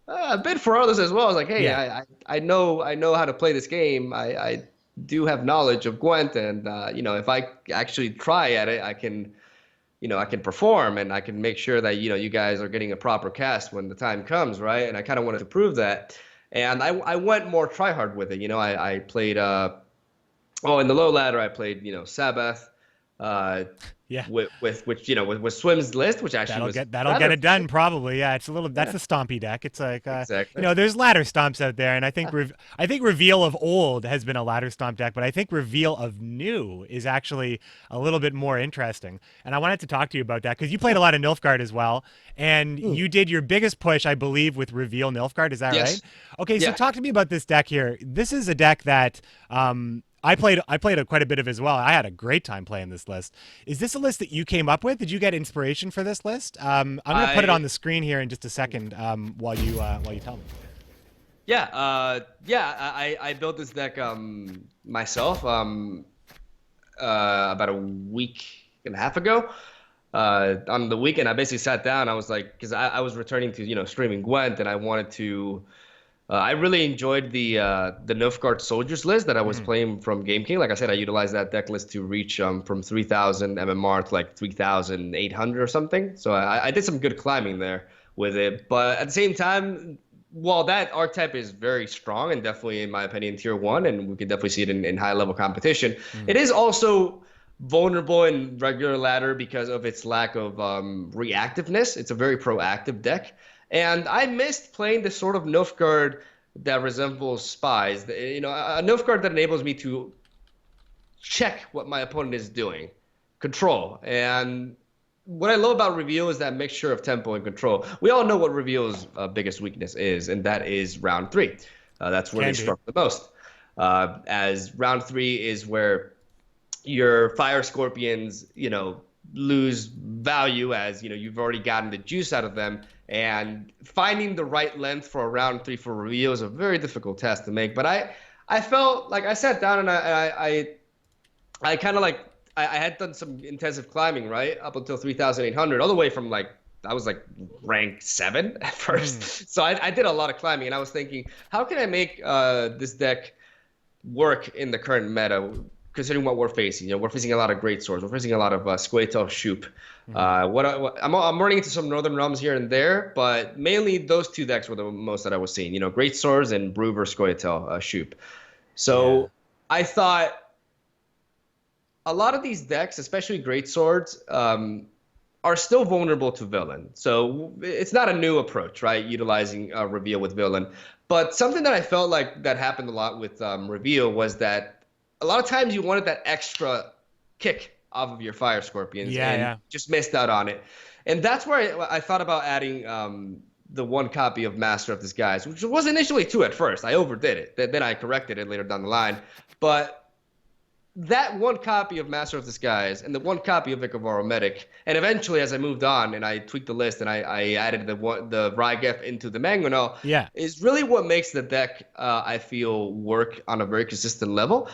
a bit for others as well. I was like, hey, I know how to play this game. I do have knowledge of Gwent, and if I actually try at it, I can perform, and I can make sure that you guys are getting a proper cast when the time comes, right? And I kind of wanted to prove that, and I went more try hard with it. I played in the low ladder I played Sabbath. With Swim's list, which actually that'll get it done probably. Yeah, it's a little, that's a stompy deck. It's like exactly. There's ladder stomps out there, and I think Reveal of Old has been a ladder stomp deck, but I think Reveal of New is actually a little bit more interesting. And I wanted to talk to you about that because you played a lot of Nilfgaard as well, and you did your biggest push, I believe, with Reveal Nilfgaard. Is that right? Okay, so talk to me about this deck here. This is a deck that I played quite a bit of as well. I had a great time playing this list. Is this a list that you came up with? Did you get inspiration for this list? I'm going to put it on the screen here in just a second while you tell me. Yeah, I built this deck myself about a week and a half ago. On the weekend, I basically sat down. I was like, because I was returning to streaming Gwent, and I wanted to. I really enjoyed the Nilfgaard Soldiers list that I was playing from Game King. Like I said, I utilized that deck list to reach from 3,000 MMR to like 3,800 or something. So I did some good climbing there with it. But at the same time, while that archetype is very strong and definitely, in my opinion, tier 1, and we can definitely see it in high-level competition, it is also vulnerable in regular ladder because of its lack of reactiveness. It's a very proactive deck. And I missed playing the sort of Nilfgaard that resembles Spies. A Nilfgaard that enables me to check what my opponent is doing, control. And what I love about Reveal is that mixture of tempo and control. We all know what Reveal's biggest weakness is, and that is round 3. That's where they struggle the most. As round 3 is where your Fire Scorpions, lose value as, you've already gotten the juice out of them. And finding the right length for a round 3 for Reveal is a very difficult task to make. But I felt like I sat down and I kind of like, I had done some intensive climbing, right? Up until 3,800, all the way from I was rank 7 at first. So I did a lot of climbing, and I was thinking, how can I make this deck work in the current meta, considering what we're facing? We're facing a lot of great swords. We're facing a lot of Squatel Shoop. I'm running into some Northern Realms here and there, but mainly those 2 decks were the most that I was seeing. Great Swords and Brewer Squatel Shoop. So I thought, a lot of these decks, especially Great Swords, are still vulnerable to Villain. So it's not a new approach, right? Utilizing Reveal with Villain. But something that I felt like that happened a lot with Reveal was that a lot of times you wanted that extra kick off of your Fire Scorpions and just missed out on it. And that's where I thought about adding the 1 copy of Master of Disguise, which was initially 2 at first. I overdid it. Then I corrected it later down the line. But that 1 copy of Master of Disguise and the 1 copy of Vikavaro Medic, and eventually as I moved on and I tweaked the list and I added the Rygef into the Manganel, is really what makes the deck, I feel, work on a very consistent level.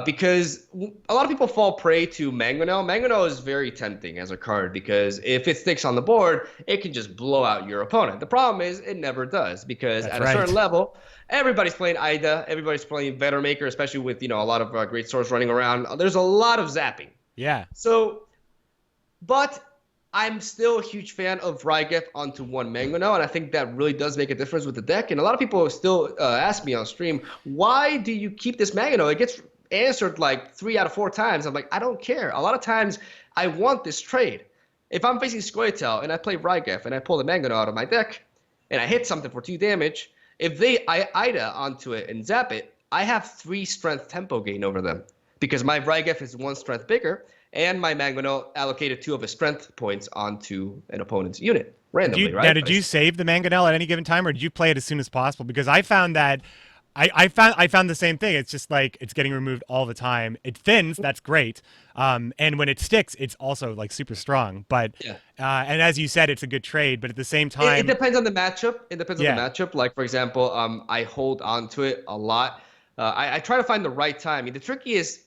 Because a lot of people fall prey to Manganel. Manganel is very tempting as a card because if it sticks on the board, it can just blow out your opponent. The problem is it never does, because at a certain level, everybody's playing Ida, everybody's playing Vettermaker, especially with, a lot of great swords running around. There's a lot of zapping. Yeah. So, but I'm still a huge fan of Rygef onto 1 Mangonel, and I think that really does make a difference with the deck. And a lot of people still ask me on stream, why do you keep this Mangonel? It gets answered 3 out of 4 times. I'm like, I don't care. A lot of times I want this trade. If I'm facing Scoia'tael and I play Rygef and I pull the Mangonel out of my deck and I hit something for 2 damage, if they Ida onto it and zap it, I have 3 strength tempo gain over them because my Rygef is 1 strength bigger and my Mangonel allocated 2 of his strength points onto an opponent's unit randomly, right? Now, did you save the Mangonel at any given time, or did you play it as soon as possible? Because I found that I found the same thing. It's just it's getting removed all the time. It thins, that's great. And when it sticks, it's also super strong. But and as you said, it's a good trade. But at the same time, it depends on the matchup. It depends on the matchup. Like for example, I hold on to it a lot. I try to find the right time. I mean, the trickiest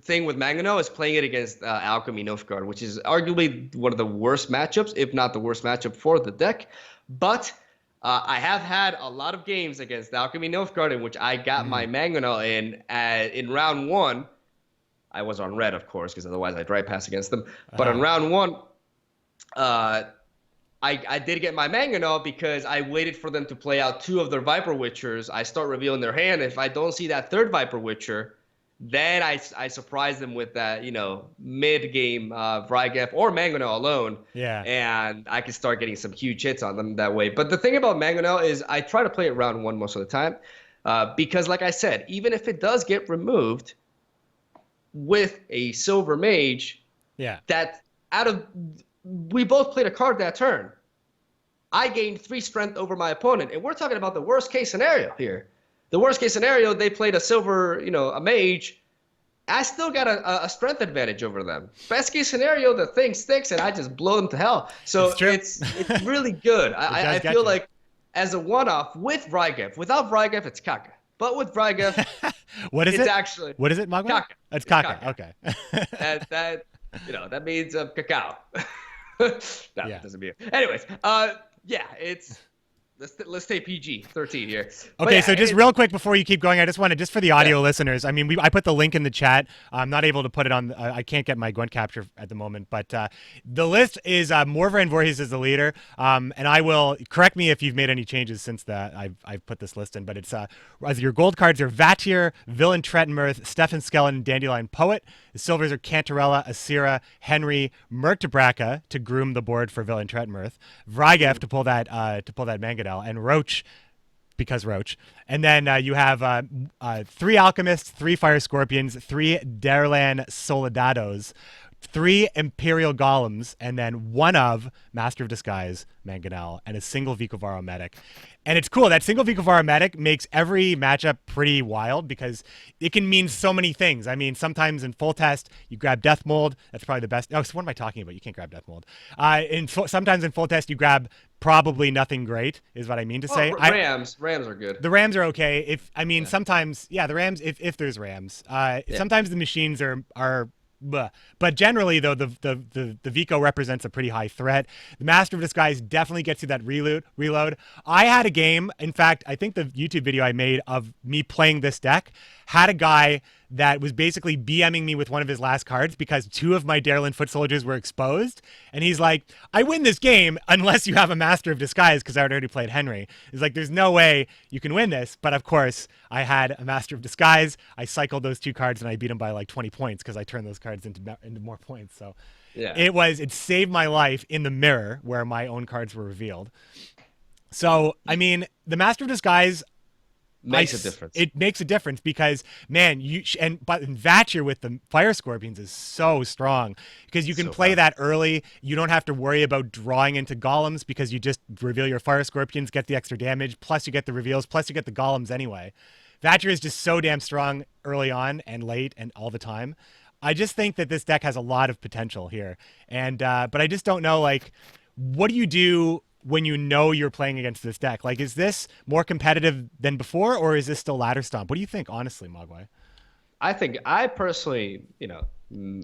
thing with Manganel is playing it against Alchemy Nilfgaard, which is arguably one of the worst matchups, if not the worst matchup for the deck. But I have had a lot of games against Alchemy Nilfgaard in which I got my Mangonel in round 1. I was on red, of course, because otherwise I'd right pass against them. But in round 1, I did get my Mangonel because I waited for them to play out 2 of their Viper Witchers. I start revealing their hand. If I don't see that 3rd Viper Witcher, then I surprise them with that, mid-game Rygef or Mangonel alone. Yeah. And I can start getting some huge hits on them that way. But the thing about Mangonel is I try to play it round 1 most of the time because, like I said, even if it does get removed with a Silver Mage, we both played a card that turn. I gained 3 strength over my opponent, and we're talking about the worst-case scenario here. The worst-case scenario, they played a silver, a mage. I still got a strength advantage over them. Best-case scenario, the thing sticks, and I just blow them to hell. So it's really good. I feel like as a one-off with Rygef. Without Rygef, it's Kaka. But with Rygef, what is it's it? Actually what is it, Mogwai? Kaka. It's Kaka. Okay. that means cacao. No, it doesn't mean. Anyways, it's. Let's stay PG-13 here. Okay, so just real quick before you keep going, I just wanted, just for the audio listeners, I mean, I put the link in the chat. I'm not able to put it on. I can't get my Gwent capture at the moment, but the list is Morvar and Voorhees is the leader, and I will correct me if you've made any changes since that I've put this list in. But it's your gold cards are Vatir, Villain Trettenmirth, Stefan Skellen, Dandelion Poet. The silvers are Cantarella, Assire, Henry, Merc Tabraka to groom the board for Villain Trettenmirth, Vrygef to pull that Manganel, and Roach because Roach. And then you have 3 Alchemists, 3 Fire Scorpions, 3 Derlan Soldados, 3 Imperial Golems, and then 1 of Master of Disguise, Manganel, and a single Vicovaro Medic. And it's cool. That single Vicovaro Medic makes every matchup pretty wild because it can mean so many things. I mean, sometimes in full test, you grab Death Mold. That's probably the best. Oh, so what am I talking about? You can't grab Death Mold. Sometimes in full test, you grab probably nothing great, is what I mean to say. Rams are good. The Rams are okay. Sometimes, the Rams, if there's Rams. Sometimes the machines are but generally, though, the Vico represents a pretty high threat. The Master of Disguise definitely gets you that reload. I had a game, in fact, I think the YouTube video I made of me playing this deck had a guy that was basically BMing me with one of his last cards because 2 of my Darylin Foot Soldiers were exposed. And he's like, I win this game unless you have a Master of Disguise, because I had already played Henry. He's like, there's no way you can win this. But of course, I had a Master of Disguise. I cycled those 2 cards and I beat him by like 20 points because I turned those cards into more points. So it saved my life in the mirror where my own cards were revealed. So, I mean, the Master of Disguise makes a difference. It makes a difference because, man, but Vatcher with the Fire Scorpions is so strong because you can play that early. You don't have to worry about drawing into Golems because you just reveal your Fire Scorpions, get the extra damage, plus you get the reveals, plus you get the Golems anyway. Vatcher is just so damn strong early on and late and all the time. I just think that this deck has a lot of potential here. And but I just don't know, like, what do you do when you know you're playing against this deck? Like, is this more competitive than before, or is this still ladder stomp? What do you think, honestly, Mogwai? I personally,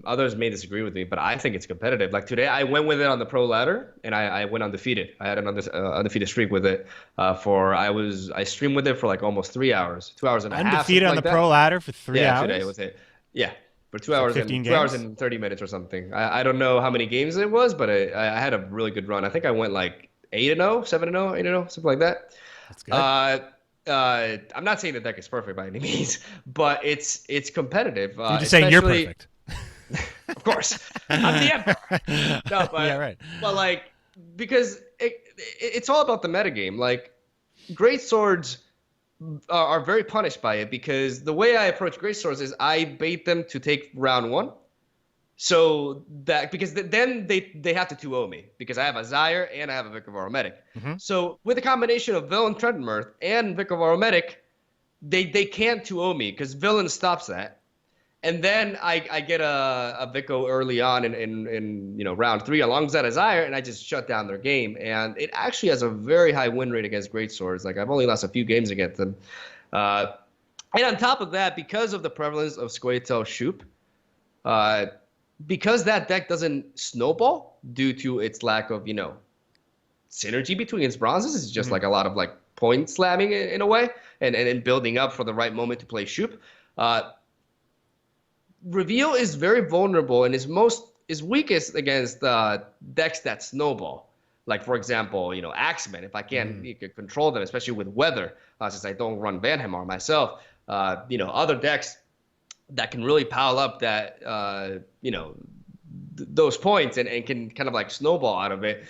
others may disagree with me, but I think it's competitive. Like today, I went with it on the pro ladder, and I went undefeated. I had an undefeated streak with it. I streamed with it for like almost 3 hours, 2 hours and a half. Undefeated on the pro ladder for 3 hours? Yeah, today with it. Yeah. For 2 hours and 2 hours and 30 minutes or something. I don't know how many games it was, but I had a really good run. I think I went like 8-0, 7-0, 8-0, something like that. That's good. I'm not saying the deck is perfect by any means, but it's competitive. You're just saying you're perfect. Of course, I'm the emperor. No, but yeah, right. But like, because it's all about the metagame. Like, great swords are very punished by it because the way I approach great swords is I bait them to take round 1. So that because then they have to 2-0 me because I have Assire and I have a Vicovaro Medic. Mm-hmm. So with a combination of Villain Trentonmirth and Vicovaro Medic, they can't 2-0 me because Villain stops that. And then I get a Vico early on in round 3 alongside Assire, and I just shut down their game. And it actually has a very high win rate against great swords. Like, I've only lost a few games against them. And on top of that, because of the prevalence of Squatel Shoop, because that deck doesn't snowball due to its lack of, synergy between its bronzes, it's just like a lot of like point slamming in a way and building up for the right moment to play Shoop. Reveal is very vulnerable and is weakest against decks that snowball. Like, for example, Axemen, if I can't control them, especially with weather, since I don't run Vanhamar myself, other decks that can really pile up that, those points and can kind of like snowball out of it.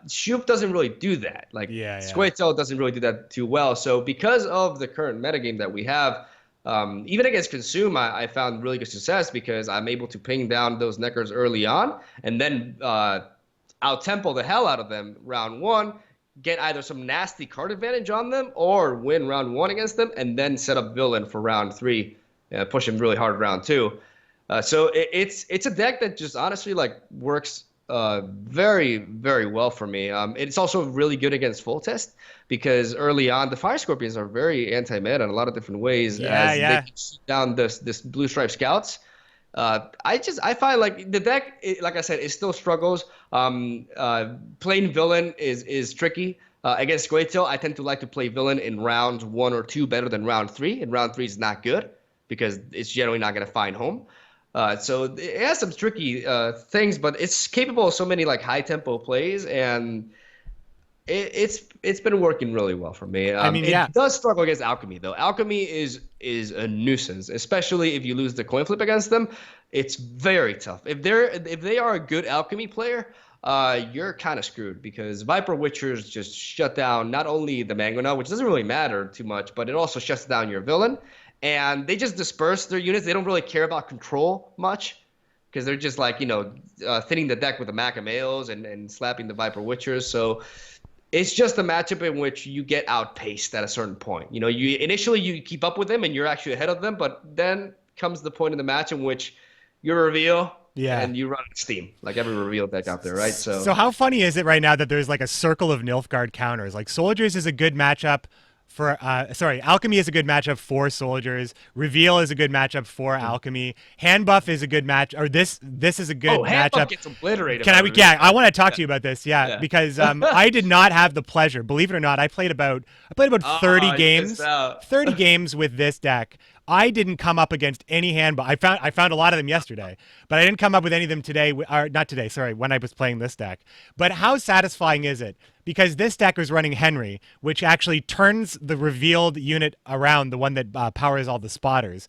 Shoop doesn't really do that. Like, Squatel doesn't really do that too well. So because of the current metagame that we have, even against Consume, I found really good success because I'm able to ping down those Neckers early on and then out-tempo the hell out of them round 1, get either some nasty card advantage on them or win round 1 against them, and then set up Villain for round 3, push him really hard round 2. So it's a deck that just honestly like works very, very well for me. It's also really good against full test because early on the Fire Scorpions are very anti-meta in a lot of different ways. They shoot down this Blue Stripe Scouts. I find like the deck, like I said, it still struggles. Playing Villain is tricky. Against Squatel, I tend to like to play Villain in round 1 or 2 better than round 3, and round 3 is not good because it's generally not going to find home. So it has some tricky things, but it's capable of so many like high tempo plays, and it's been working really well for me. It does struggle against Alchemy though. Alchemy is a nuisance, especially if you lose the coin flip against them. It's very tough. If they are a good Alchemy player, you're kind of screwed because Viper Witchers just shut down not only the Manganel, which doesn't really matter too much, but it also shuts down your Villain. And they just disperse their units. They don't really care about control much. because they're just like, thinning the deck with the Manganels and slapping the Viper Witchers. So it's just a matchup in which you get outpaced at a certain point. You initially you keep up with them and you're actually ahead of them, but then comes the point in the match in which you reveal and you run out of steam, like every reveal deck out there, right? So how funny is it right now that there's like a circle of Nilfgaard counters? Like Soldiers is a good matchup for Alchemy is a good matchup for Soldiers. Reveal is a good matchup for Alchemy. Hand buff is a good match, or this is a good hand matchup. buff gets obliterated. I want to talk to you about this. Yeah. Because I did not have the pleasure, believe it or not. I played about 30 games. 30 games with this deck. I didn't come up against any hand buff. I found a lot of them yesterday, but I didn't come up with any of them today. Or not today, sorry, when I was playing this deck. But how satisfying is it? Because this deck was running Henry, which actually turns the revealed unit around, the one that powers all the spotters.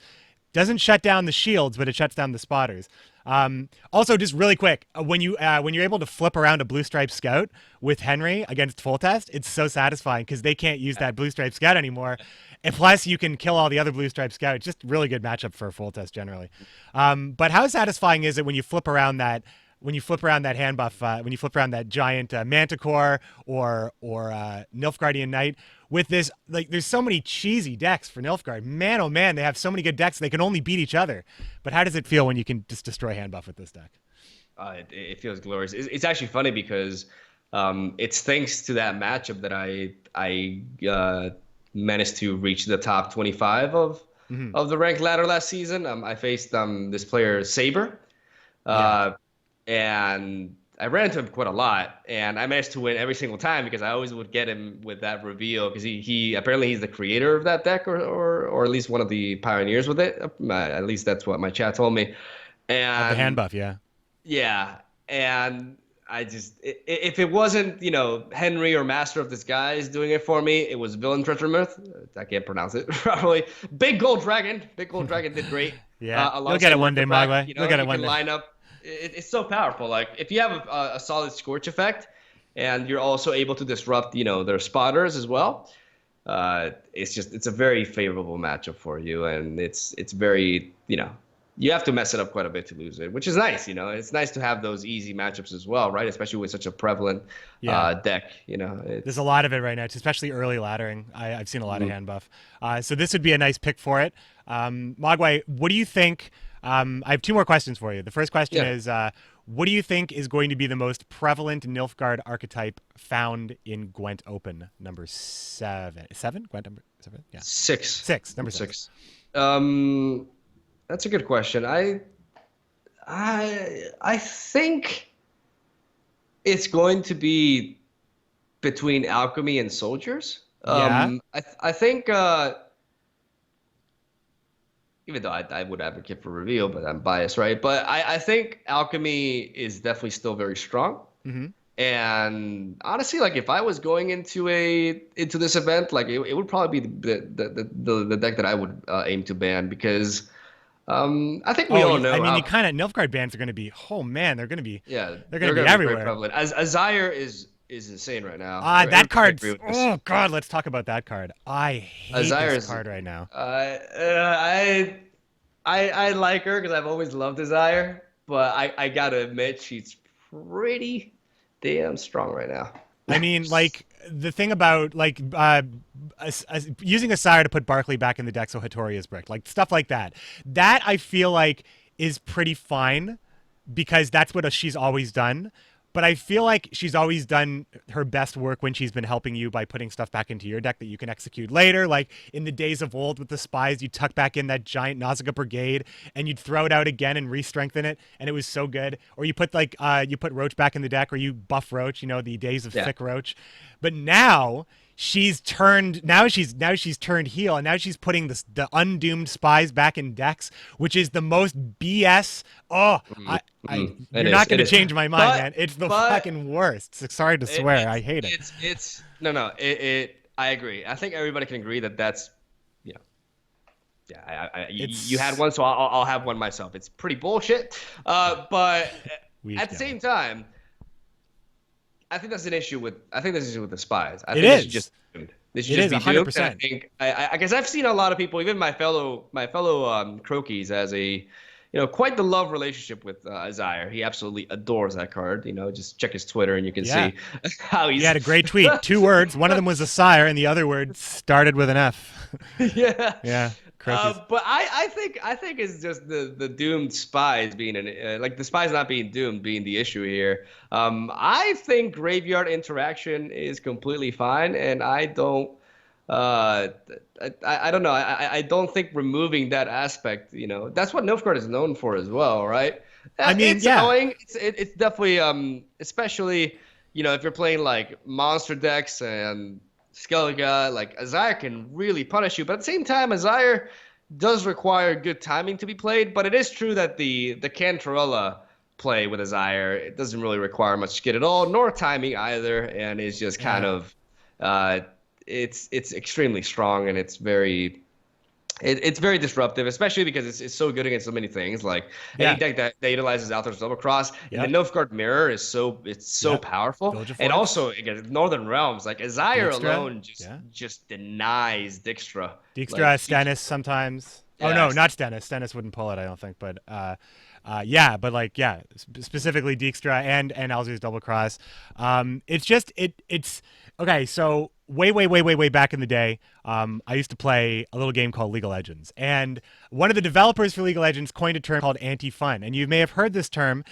Doesn't shut down the shields, but it shuts down the spotters. Also, just really quick, when you're able to flip around a Blue Stripe Scout with Henry against full test, it's so satisfying because they can't use that Blue Stripe Scout anymore. And plus, you can kill all the other Blue Stripe Scouts. Just really good matchup for a full test generally. But how satisfying is it when you flip around that? When you flip around that hand buff, when you flip around that giant Manticore or Nilfgaardian Knight with this, like, there's so many cheesy decks for Nilfgaard. Man, oh man, they have so many good decks. They can only beat each other. But how does it feel when you can just destroy hand buff with this deck? It feels glorious. It's actually funny because it's thanks to that matchup that I managed to reach the top 25 of the ranked ladder last season. I faced this player Saber. And I ran into him quite a lot, and I managed to win every single time because I always would get him with that reveal because he apparently he's the creator of that deck or at least one of the pioneers with it. At least that's what my chat told me. And the hand buff, yeah, and I just if it wasn't Henry or Master of Disguise doing it for me, it was Villain Treachermouth. I can't pronounce it properly. Big Gold Dragon did great. You'll get it one day, Mogwai. You'll get it one day. Line up. It's so powerful. Like if you have a solid Scorch effect, and you're also able to disrupt, their spotters as well. It's a very favorable matchup for you, and it's very, you have to mess it up quite a bit to lose it, which is nice. It's nice to have those easy matchups as well, right? Especially with such a prevalent deck. There's a lot of it right now, especially early laddering. I've seen a lot of hand buff. So this would be a nice pick for it. Mogwai, what do you think? I have two more questions for you. The first question is, what do you think is going to be the most prevalent Nilfgaard archetype found in Gwent Open number 7? Gwent number 7? Yeah. 6. Number 6. That's a good question. I think it's going to be between Alchemy and Soldiers. I think even though I would advocate for Reveal, but I'm biased, right? But I think Alchemy is definitely still very strong. And honestly, like if I was going into this event, like it would probably be the deck that I would aim to ban because I think we all know. I mean, the kind of Nilfgaard bans are going to be. Oh man, they're going to be. Yeah, they're going to be everywhere. Very prevalent. Assire is insane right now. That card. Oh god, let's talk about that card. I hate this card right now. I like her because I've always loved Assire, but I gotta admit she's pretty damn strong right now. I mean, like the thing about like using Assire to put Barkley back in the deck so Hattori is bricked, like stuff like that. That I feel like is pretty fine because that's what she's always done. But I feel like she's always done her best work when she's been helping you by putting stuff back into your deck that you can execute later. Like in the days of old with the Spies, you'd tuck back in that giant Nausicaa Brigade and you'd throw it out again and re-strengthen it, and it was so good. Or you put you put Roach back in the deck, or you buff Roach, the days of thick Roach. But now she's turned heel, and now she's putting the undoomed Spies back in decks, which is the most BS. You're not going to change my mind, man. It's the fucking worst. Sorry to swear, I hate it. I agree. I think everybody can agree that's you had one, so I'll have one myself. It's pretty bullshit, but at the same time, I think that's an issue with the Spies. I think it is. This should just be 100%. I guess I've seen a lot of people, even my fellow Crokies, as a quite the love relationship with Assire. He absolutely adores that card. Just check his Twitter and you can see how he's. He had a great tweet. 2 words. One of them was Assire, and the other word started with an F. Yeah. Yeah. But I think it's just the doomed spies being like the spies not being doomed being the issue here. I think graveyard interaction is completely fine, and I don't. I don't know. I don't think removing that aspect, that's what Nilfgaard is known for as well, right? I mean, it's annoying. It's definitely especially if you're playing like monster decks and Skellige, like Assire can really punish you. But at the same time, Assire does require good timing to be played. But it is true that the Cantarella play with Assire, it doesn't really require much skill at all, nor timing either, and it's just kind of it's extremely strong, and it's very disruptive, especially because it's so good against so many things. Like any deck that utilizes Altar's Double Cross, and the Nilfgaard Mirror is so powerful. And also again, Northern Realms, like Assire alone just denies Dijkstra. Dijkstra, like, Stennis sometimes. Yeah. Oh no, not Stennis. Stennis wouldn't pull it, I don't think. But specifically Dijkstra and Alzur's Double Cross. It's okay. So way back in the day, I used to play a little game called League of Legends, and one of the developers for League of Legends coined a term called anti-fun, and you may have heard this term.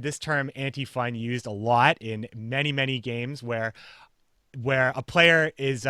This term anti-fun used a lot in many games where a player is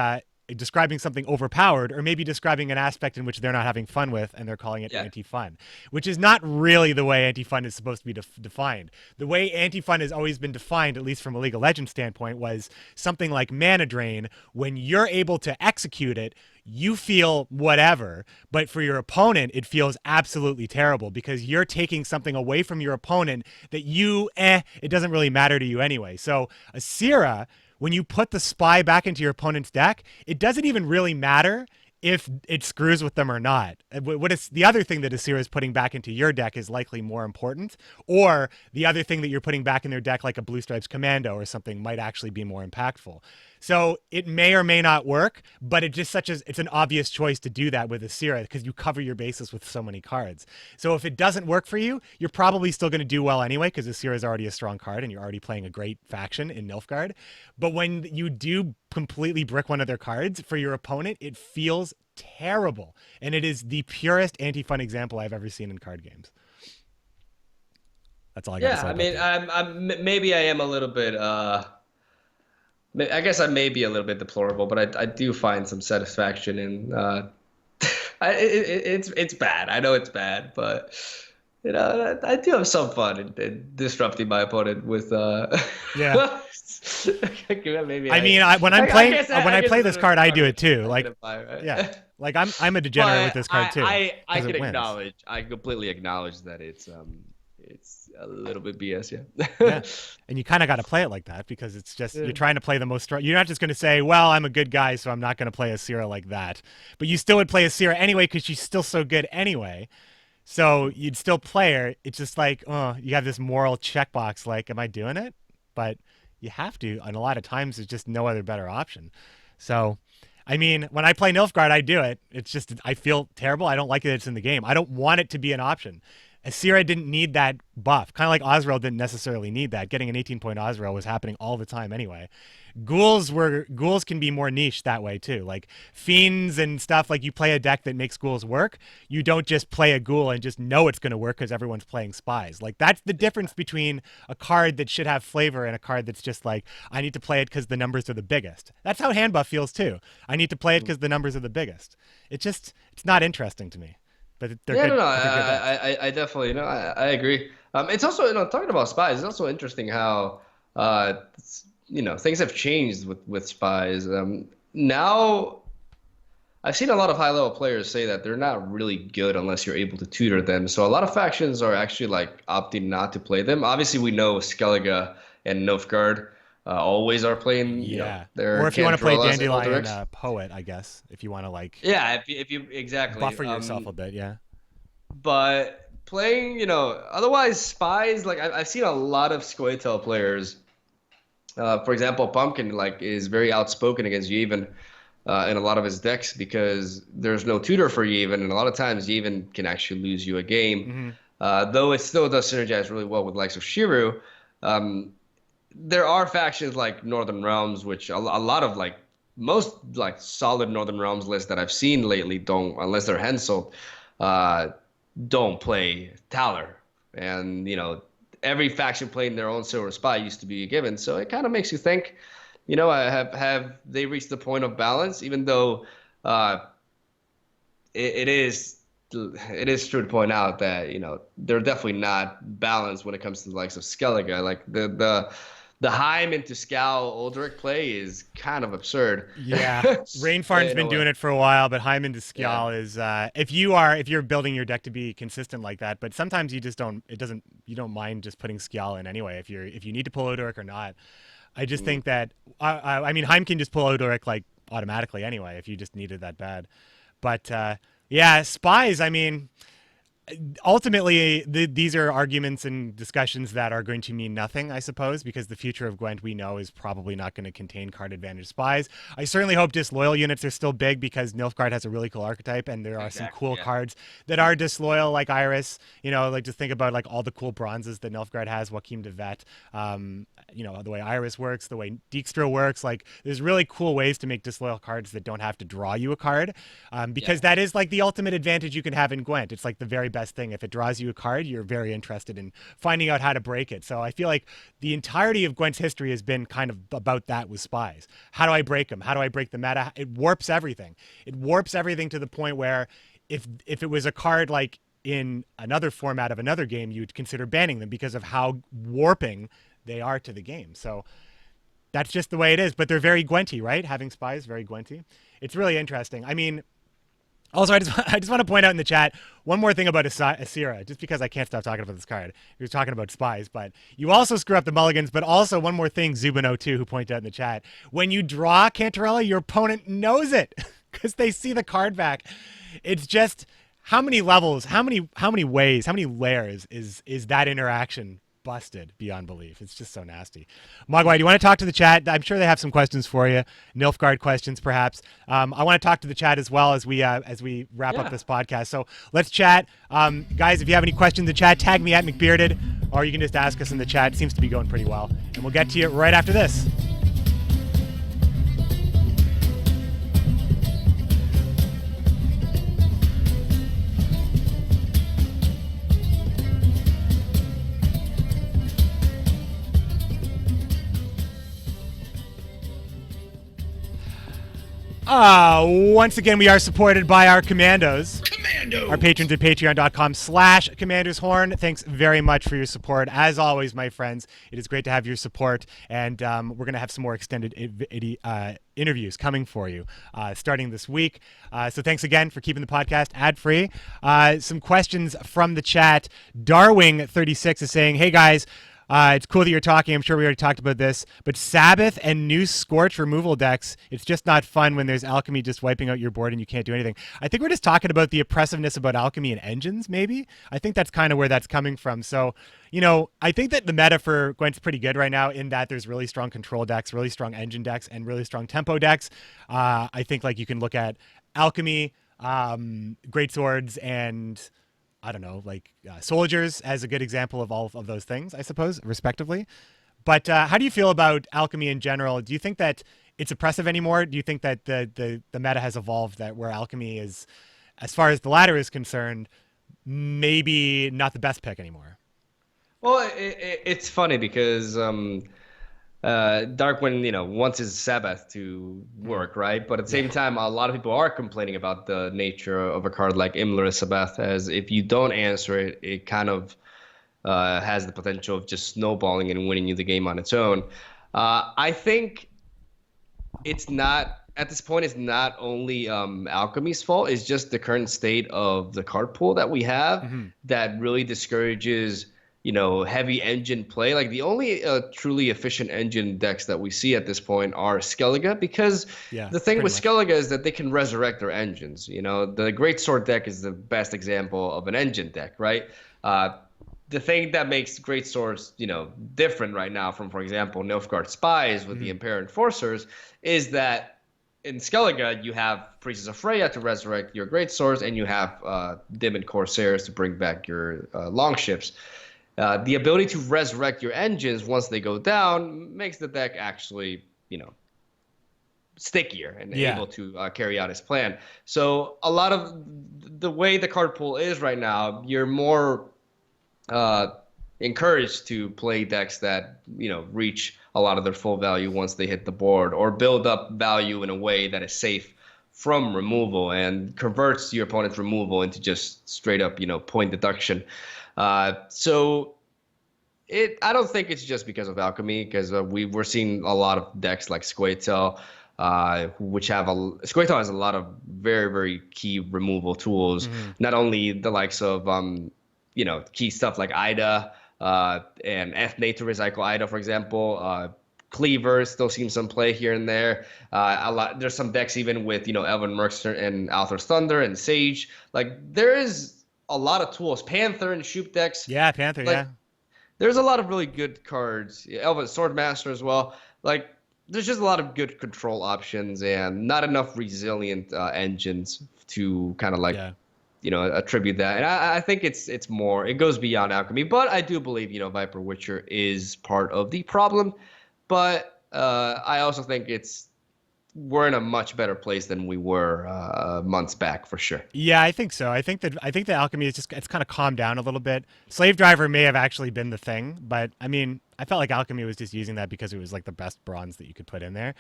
describing something overpowered, or maybe describing an aspect in which they're not having fun with, and they're calling it anti-fun, which is not really the way anti-fun is supposed to be defined. The way anti-fun has always been defined, at least from a League of Legends standpoint, was something like mana drain. When you're able to execute it, you feel whatever, but for your opponent, it feels absolutely terrible because you're taking something away from your opponent that it doesn't really matter to you anyway. So Assire, when you put the spy back into your opponent's deck, it doesn't even really matter if it screws with them or not. The other thing that Assire is putting back into your deck is likely more important, or the other thing that you're putting back in their deck, like a Blue Stripes Commando or something, might actually be more impactful. So it may or may not work, but it's an obvious choice to do that with Assire because you cover your bases with so many cards. So if it doesn't work for you, you're probably still going to do well anyway because Assire is already a strong card and you're already playing a great faction in Nilfgaard. But when you do completely brick one of their cards for your opponent, it feels terrible. And it is the purest anti-fun example I've ever seen in card games. That's all I got to say. Yeah, I mean, maybe I am a little bit... I guess I may be a little bit deplorable, but I do find some satisfaction in. It's bad. I know it's bad, but I do have some fun in disrupting my opponent with. Yeah. Maybe when I play this card, I do it too. Like, right? Yeah, like I'm a degenerate with this card too. I completely acknowledge that it's a little bit BS, yeah. And you kind of got to play it like that because it's just you're trying to play the most. You're not just going to say, "Well, I'm a good guy, so I'm not going to play Assire like that." But you still would play Assire anyway because she's still so good anyway. So you'd still play her. It's just like, you have this moral checkbox, like, "Am I doing it?" But you have to, and a lot of times there's just no other better option. So, I mean, when I play Nilfgaard, I do it. It's just I feel terrible. I don't like that it's in the game. I don't want it to be an option. Assire didn't need that buff. Kind of like Osrel didn't necessarily need that. Getting an 18-point Osrel was happening all the time anyway. Ghouls can be more niche that way too. Like fiends and stuff, like you play a deck that makes ghouls work. You don't just play a ghoul and just know it's going to work because everyone's playing spies. Like that's the difference between a card that should have flavor and a card that's just like, I need to play it because the numbers are the biggest. That's how hand buff feels too. I need to play it because the numbers are the biggest. It's not interesting to me. But they're good. I definitely, I agree. It's also, talking about spies, it's also interesting how, things have changed with spies. Now, I've seen a lot of high-level players say that they're not really good unless you're able to tutor them. So a lot of factions are actually like opting not to play them. Obviously, we know Skellige and Nilfgaard always are playing. Or if you want to play Dandelion Poet, I guess. If you want to if you exactly buffer yourself a bit, But playing, otherwise spies, like I've seen a lot of Squirtle players. For example, Pumpkin is very outspoken against Yevon in a lot of his decks because there's no tutor for Yevon, and a lot of times Yevon can actually lose you a game. though it still does synergize really well with the likes of Shiru. Um, there are factions like Northern Realms, which a lot of like most like solid Northern Realms lists that I've seen lately don't, unless they're Henselt, uh, don't play Talar. And every faction playing their own Silver Spy used to be a given. So it kind of makes you think, have they reached the point of balance? Even though it is true to point out that they're definitely not balanced when it comes to the likes of Skellige. Like the Heim into Scowl Uldric play is kind of absurd. Yeah, Rainfarn's been doing it for a while, but Heim into Scowl is if you're building your deck to be consistent like that. But sometimes you just don't. You don't mind just putting Scowl in anyway if you need to pull Uldric or not. I just think that I mean Heim can just pull Uldric like automatically anyway if you just need it that bad. But yeah, Spies. I mean, ultimately, these are arguments and discussions that are going to mean nothing, I suppose, because the future of Gwent we know is probably not going to contain card advantage Spies. I certainly hope disloyal units are still big because Nilfgaard has a really cool archetype, and there are some cool cards that are disloyal, like Iris. Like just think about like all the cool bronzes that Nilfgaard has, Joachim de Vet. The way Iris works, the way Dijkstra works. Like there's really cool ways to make disloyal cards that don't have to draw you a card, because that is like the ultimate advantage you can have in Gwent. It's like the very best thing. If it draws you a card, you're very interested in finding out how to break it. So I feel like the entirety of Gwent's history has been kind of about that with Spies. How do I break them? How do I break the meta? It warps everything. It warps everything to the point where if it was a card like in another format of another game, you'd consider banning them because of how warping they are to the game. So that's just the way it is. But they're very Gwenty, right? Having Spies, very Gwenty. It's really interesting. I mean, also, I just want to point out in the chat one more thing about Assire, just because I can't stop talking about this card. You're talking about Spies, but you also screw up the mulligans. But also one more thing, Zubin02, who pointed out in the chat, when you draw Cantarella, your opponent knows it because they see the card back. It's just how many levels, how many ways, how many layers is that interaction busted beyond belief. It's just so nasty. Mogwai, do you want to talk to the chat? I'm sure they have some questions for you. Nilfgaard questions, perhaps. I want to talk to the chat as well as we wrap up this podcast. So let's chat. Guys, if you have any questions in the chat, tag me at McBearded, or you can just ask us in the chat. It seems to be going pretty well. And we'll get to you right after this. Once again, we are supported by our commandos. Our patrons at patreon.com/commandershorn. Thanks very much for your support. As always, my friends, it is great to have your support. And we're going to have some more extended interviews coming for you starting this week. So thanks again for keeping the podcast ad-free. Some questions from the chat. Darwing36 is saying, hey, guys, it's cool that you're talking. I'm sure we already talked about this. But Sabbath and new Scorch removal decks, it's just not fun when there's Alchemy just wiping out your board and you can't do anything. I think we're just talking about the oppressiveness about Alchemy and engines, maybe. I think that's kind of where that's coming from. So, I think that the meta for Gwent's pretty good right now in that there's really strong control decks, really strong engine decks, and really strong tempo decks. I think like you can look at Alchemy, Great Swords, and I don't know, like Soldiers as a good example of all of those things, I suppose, respectively. But how do you feel about Alchemy in general? Do you think that it's oppressive anymore? Do you think that the meta has evolved that where Alchemy is, as far as the ladder is concerned, maybe not the best pick anymore? Well, it's funny because Darkwing, wants his Sabbath to work, right? But at the same time, a lot of people are complaining about the nature of a card like Imler's Sabbath, as if you don't answer it, it kind of has the potential of just snowballing and winning you the game on its own. I think it's not, at this point, it's not only Alchemy's fault, it's just the current state of the card pool that we have that really discourages heavy engine play. Like the only truly efficient engine decks that we see at this point are Skellige, because the thing with Skellige is that they can resurrect their engines. The Great Sword deck is the best example of an engine deck, right? The thing that makes Great Swords, different right now from, for example, Nilfgaard Spies with the Impaired Enforcers is that in Skellige, you have Priestess of Freya to resurrect your great swords, and you have Dimmed Corsairs to bring back your longships. The ability to resurrect your engines once they go down makes the deck actually, stickier and able to carry out his plan. So a lot of the way the card pool is right now, you're more encouraged to play decks that reach a lot of their full value once they hit the board, or build up value in a way that is safe from removal and converts your opponent's removal into just straight up point deduction. So I don't think it's just because of alchemy, because we're seeing a lot of decks like Squatel, which Squatel has a lot of very, very key removal tools. Not only the likes of key stuff like Ida and Ethne to recycle Ida, for example. Cleaver still seems some play here and there. There's some decks even with Elven Mercer and Althor's Thunder and Sage. Like, there is a lot of tools. Panther and Shoop decks. Yeah, Panther. Like, there's a lot of really good cards. Elven Swordmaster as well. Like, there's just a lot of good control options and not enough resilient engines to kind of attribute that. And I think it goes beyond alchemy. But I do believe Viper Witcher is part of the problem. But I also think we're in a much better place than we were months back, for sure. Yeah, I think so. I think that alchemy is it's kind of calmed down a little bit. Slave Driver may have actually been the thing, but I mean, I felt like alchemy was just using that because it was like the best bronze that you could put in there.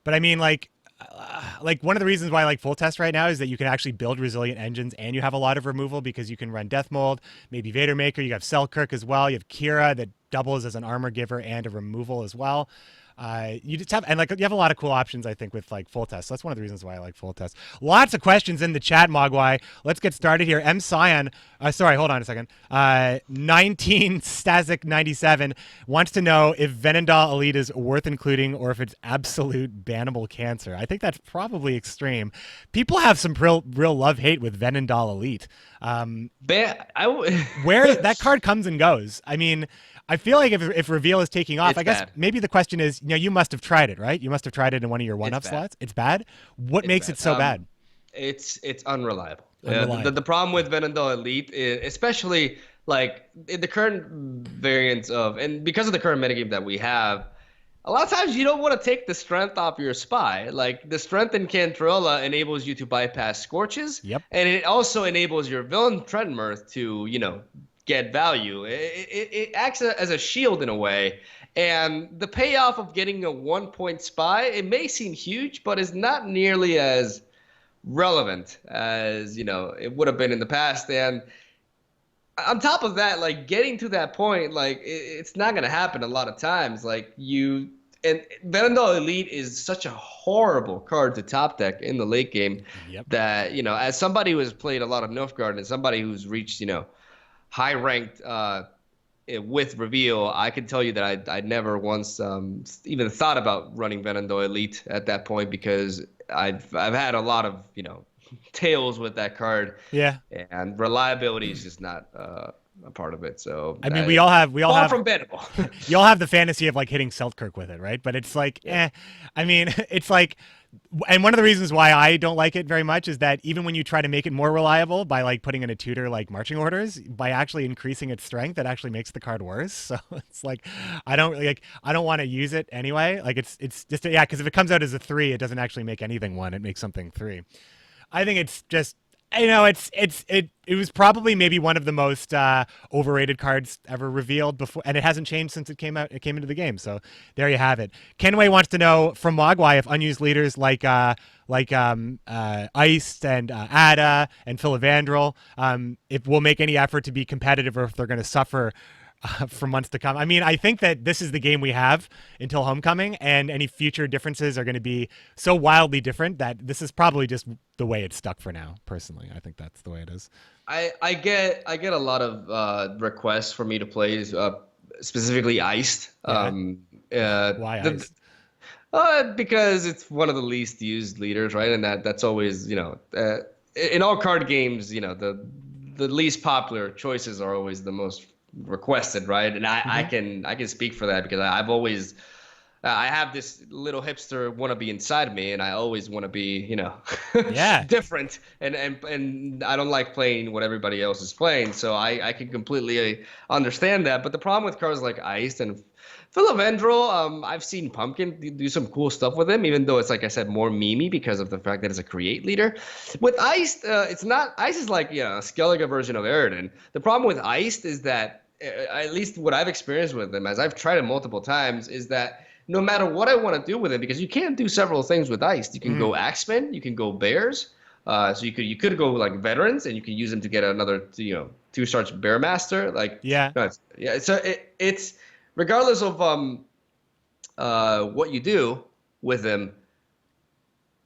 But I mean, like one of the reasons why I like Full Test right now is that you can actually build resilient engines and you have a lot of removal because you can run Death Mold, maybe Vader Maker. You have Selkirk as well. You have Kira that doubles as an armor giver and a removal as well. You just have, and like, you have a lot of cool options, I think, with like Full Test. So that's one of the reasons why I like Full Test. Lots of questions in the chat, Mogwai. Let's get started here. M Cyan, sorry, hold on a second. 19 Stasic 97 wants to know if Venendal Elite is worth including or if it's absolute bannable cancer. I think that's probably extreme. People have some real love-hate with Venendal Elite. Where that card comes and goes. I mean, I feel like if Reveal is taking off, I guess maybe the question is, you must have tried it, right? You must have tried it in one of your one-up slots. It's bad? What makes it so bad? It's unreliable. The problem with Venendal Elite, especially like in the current variants and because of the current metagame that we have, a lot of times you don't want to take the strength off your spy. Like, the strength in Cantrella enables you to bypass Scorches. Yep. And it also enables your villain Treadmirth to, get value. It acts as a shield in a way. And the payoff of getting a 1-point spy, it may seem huge, but is not nearly as relevant as, it would have been in the past. And on top of that, like, getting to that point, like, it's not going to happen a lot of times. Like, and Venendal Elite is such a horrible card to top deck in the late game that, as somebody who has played a lot of Nilfgaard and somebody who's reached, high ranked with Reveal, I can tell you that I never once even thought about running Venendal Elite at that point, because I've had a lot of, tails with that card. Yeah. And reliability is just not a part of it. So I mean, we all have from bannable. You all have the fantasy of like hitting Selkirk with it, right? But it's like, I mean, it's like, and one of the reasons why I don't like it very much is that even when you try to make it more reliable by like putting in a tutor like marching orders, by actually increasing its strength, it actually makes the card worse. So it's like, I don't want to use it anyway. Like, it's just because if it comes out as a 3, it doesn't actually make anything 1. It makes something 3. I think it's just, it was probably maybe one of the most overrated cards ever revealed before, and it hasn't changed since it came into the game. So there you have it. Kenway wants to know from Mogwai if unused leaders like Iced and Ada and Philavandrel, if we'll make any effort to be competitive or if they're going to suffer for months to come. I mean, I think that this is the game we have until Homecoming, and any future differences are going to be so wildly different that this is probably just the way it's stuck for now. Personally, I think that's the way it is. I get a lot of requests for me to play specifically Iced. Why Iced? Because it's one of the least used leaders, right? And that's always, in all card games, the least popular choices are always the most requested, right? And I can speak for that because I've always I have this little hipster wannabe inside me, and I always want to be, Yeah. different. And I don't like playing what everybody else is playing, so I can completely understand that. But the problem with cards like Iced and Philovendrel, I've seen Pumpkin do some cool stuff with him, even though it's, like I said, more memey because of the fact that it's a create leader. With Iced, it's not. Iced is like, a Skellige version of Eridan. The problem with Iced is that, at least what I've experienced with him, as I've tried it multiple times, is that no matter what I want to do with it, because you can do several things with Iced. You can go Axemen, you can go Bears. So you could go like Veterans, and you can use them to get another 2-star Bear Master. Like Yeah. yeah. So it's regardless of what you do with them,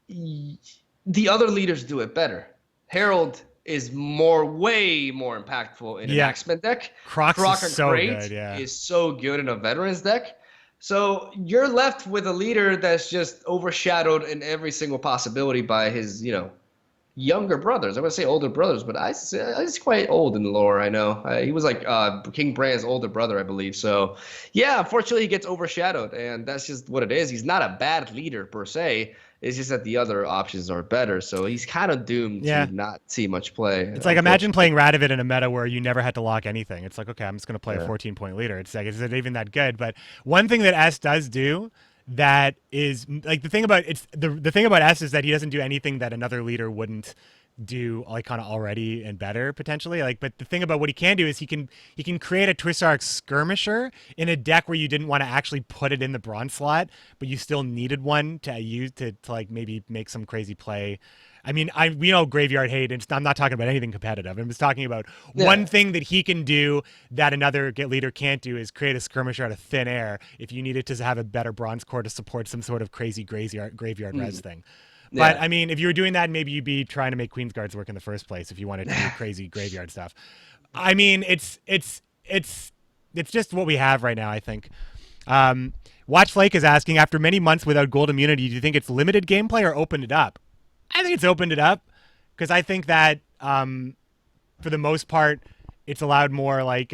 the other leaders do it better. Herald is way more impactful in an Axemen deck. Croc is so Crate good. Yeah. is so good in a Veterans deck. So you're left with a leader that's just overshadowed in every single possibility by his, younger brothers. I'm going to say older brothers, but he's quite old in the lore, I know. He was like King Bran's older brother, I believe. So, yeah, unfortunately, he gets overshadowed, and that's just what it is. He's not a bad leader per se. It's just that the other options are better. So he's kind of doomed to not see much play. It's like, imagine playing Radovid in a meta where you never had to lock anything. It's like, okay, I'm just going to play a 14-point leader. It's like, is it even that good? But one thing that S does do that is like the thing about S is that he doesn't do anything that another leader wouldn't do, like kind of already and better potentially. Like, but the thing about what he can do is he can create a Twisark Skirmisher in a deck where you didn't want to actually put it in the bronze slot, but you still needed one to use to like maybe make some crazy play. I mean, we know Graveyard Hate, and I'm not talking about anything competitive. I'm just talking about one thing that he can do that another leader can't do is create a skirmisher out of thin air if you needed to have a better bronze core to support some sort of crazy graveyard res thing. But, I mean, if you were doing that, maybe you'd be trying to make Queen's Guards work in the first place if you wanted to do crazy graveyard stuff. I mean, it's just what we have right now, I think. Watch Flake is asking, after many months without gold immunity, do you think it's limited gameplay or opened it up? I think it's opened it up because I think that for the most part, it's allowed more like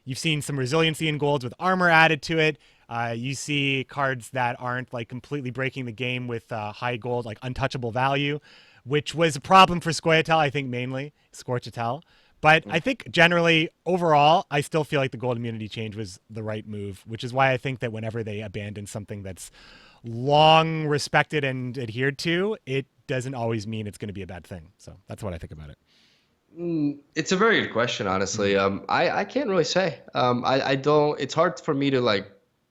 you've seen some resiliency in golds with armor added to it. You see cards that aren't like completely breaking the game with high gold, like untouchable value, which was a problem for Scoia'tael, I think mainly, Scorchatel. But I think generally, overall, I still feel like the gold immunity change was the right move, which is why I think that whenever they abandon something that's long respected and adhered to, it doesn't always mean it's going to be a bad thing. So that's what I think about it. It's a very good question, honestly. I can't really say. I don't. It's hard for me to like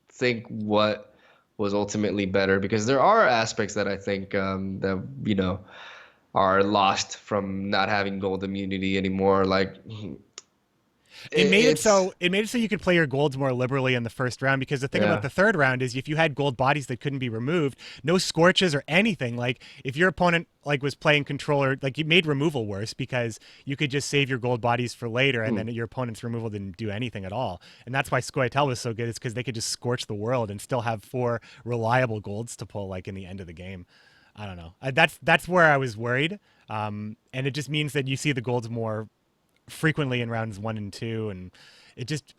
think what was ultimately better because there are aspects that I think that are lost from not having gold immunity anymore. Like it made it so you could play your golds more liberally in the first round, because the thing about the third round is if you had gold bodies that couldn't be removed, no scorches or anything, like if your opponent like was playing controller, like it made removal worse because you could just save your gold bodies for later and then your opponent's removal didn't do anything at all. And that's why Scoia'tael was so good, is because they could just scorch the world and still have 4 reliable golds to pull like in the end of the game. I don't know. That's where I was worried. And it just means that you see the golds more frequently in rounds 1 and 2, and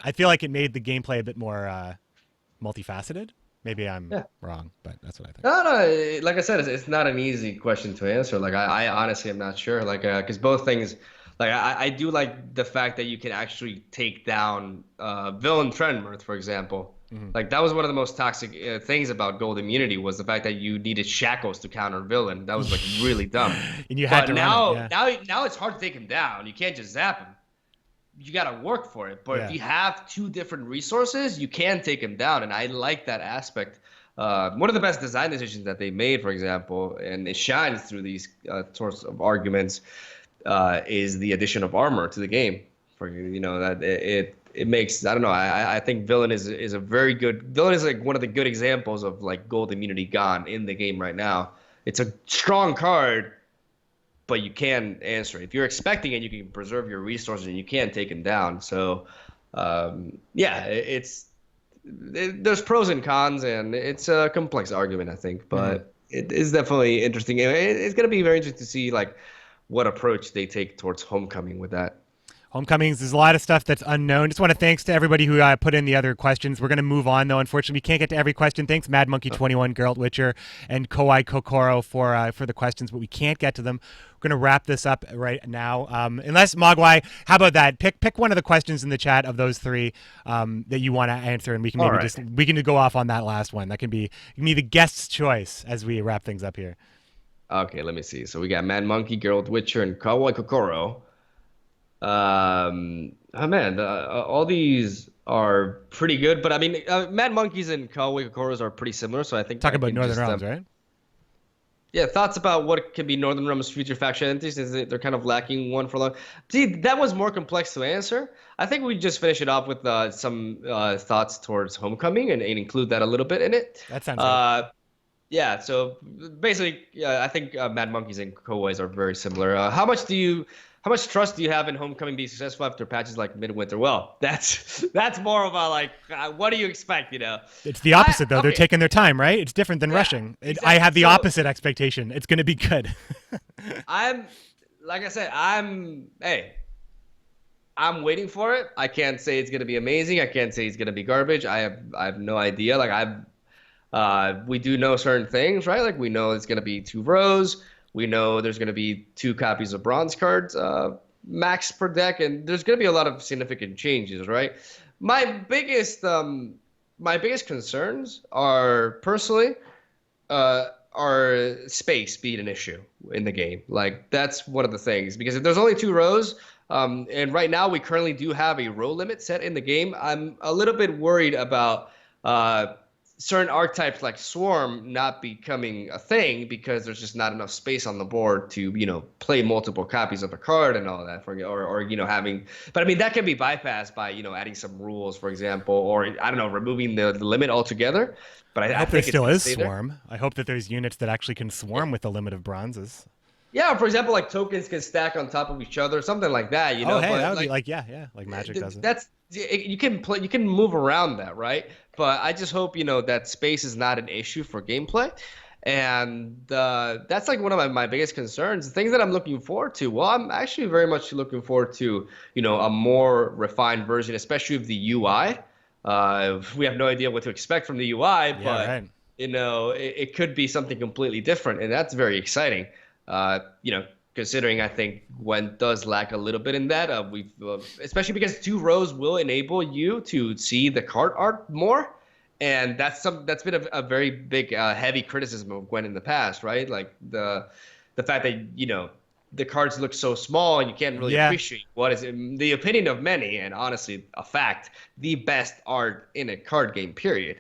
I feel like it made the gameplay a bit more multifaceted. Maybe I'm wrong, but that's what I think. No, like I said, it's not an easy question to answer. Like I honestly am not sure. Like because both things, like I do like the fact that you can actually take down Villain Trenmirth, for example. Like that was one of the most toxic things about gold immunity, was the fact that you needed shackles to counter Villain. That was like really dumb. And you had to now, run it, now it's hard to take him down. You can't just zap him. You got to work for it. But if you have 2 different resources, you can take him down. And I like that aspect. One of the best design decisions that they made, for example, and it shines through these sorts of arguments, is the addition of armor to the game. For that it makes, I don't know, I think Villain is a very good, Villain is like one of the good examples of like gold immunity gone in the game right now. It's a strong card, but you can answer it. If you're expecting it, you can preserve your resources and you can take him down. So there's pros and cons, and it's a complex argument, I think, but it is definitely interesting. It's going to be very interesting to see like what approach they take towards Homecoming with that. Homecomings, there's a lot of stuff that's unknown. Just want to thanks to everybody who put in the other questions. We're going to move on, though. Unfortunately, we can't get to every question. Thanks, Mad Monkey 21, Geralt Witcher, and Kowai Kokoro for the questions, but we can't get to them. We're going to wrap this up right now. Unless, Mogwai, how about that? Pick one of the questions in the chat of those three that you want to answer, and we can we can go off on that last one. That can be the guest's choice as we wrap things up here. Okay, let me see. So we got Mad Monkey, Geralt Witcher, and Kowai Kokoro. All these are pretty good, but I mean, Mad Monkeys and Kowai Kokoros are pretty similar, so I think talk about Northern Realms, right? Yeah, thoughts about what could be Northern Realms' future faction entities? Is they're kind of lacking one for long. See, that was more complex to answer. I think we just finish it off with some thoughts towards Homecoming and include that a little bit in it. That sounds good. Yeah, so basically, I think Mad Monkeys and Kowais are very similar. How much trust do you have in Homecoming being successful after patches like Midwinter? Well, that's more of a like, what do you expect? It's the opposite though. Okay. They're taking their time, right? It's different than rushing. Exactly. I have the opposite expectation. It's going to be good. I'm waiting for it. I can't say it's going to be amazing. I can't say it's going to be garbage. I have no idea. We do know certain things, right? Like we know it's going to be 2 rows. We know there's going to be 2 copies of bronze cards max per deck, and there's going to be a lot of significant changes, right? My biggest concerns are personally are space being an issue in the game. Like that's one of the things, because if there's only 2 rows, and right now we currently do have a row limit set in the game, I'm a little bit worried about certain archetypes like Swarm not becoming a thing because there's just not enough space on the board to, play multiple copies of a card and all that having, but I mean, that can be bypassed by, adding some rules, for example, or I don't know, removing the limit altogether. But I hope think there still is Swarm. I hope that there's units that actually can swarm with the limit of bronzes. Yeah, for example, like tokens can stack on top of each other, something like that, Oh, hey, that would be like Magic does it. You can move around that, right? But I just hope that space is not an issue for gameplay, and that's like one of my biggest concerns. The things that I'm looking forward to. Well, I'm actually very much looking forward to a more refined version, especially of the UI. We have no idea what to expect from the UI, but right. It could be something completely different, and that's very exciting. Considering I think Gwent does lack a little bit in that, especially because 2 rows will enable you to see the card art more, and that's been a very big heavy criticism of Gwent in the past, right? Like the fact that the cards look so small and you can't really appreciate what is, in the opinion of many, and honestly a fact, the best art in a card game, period.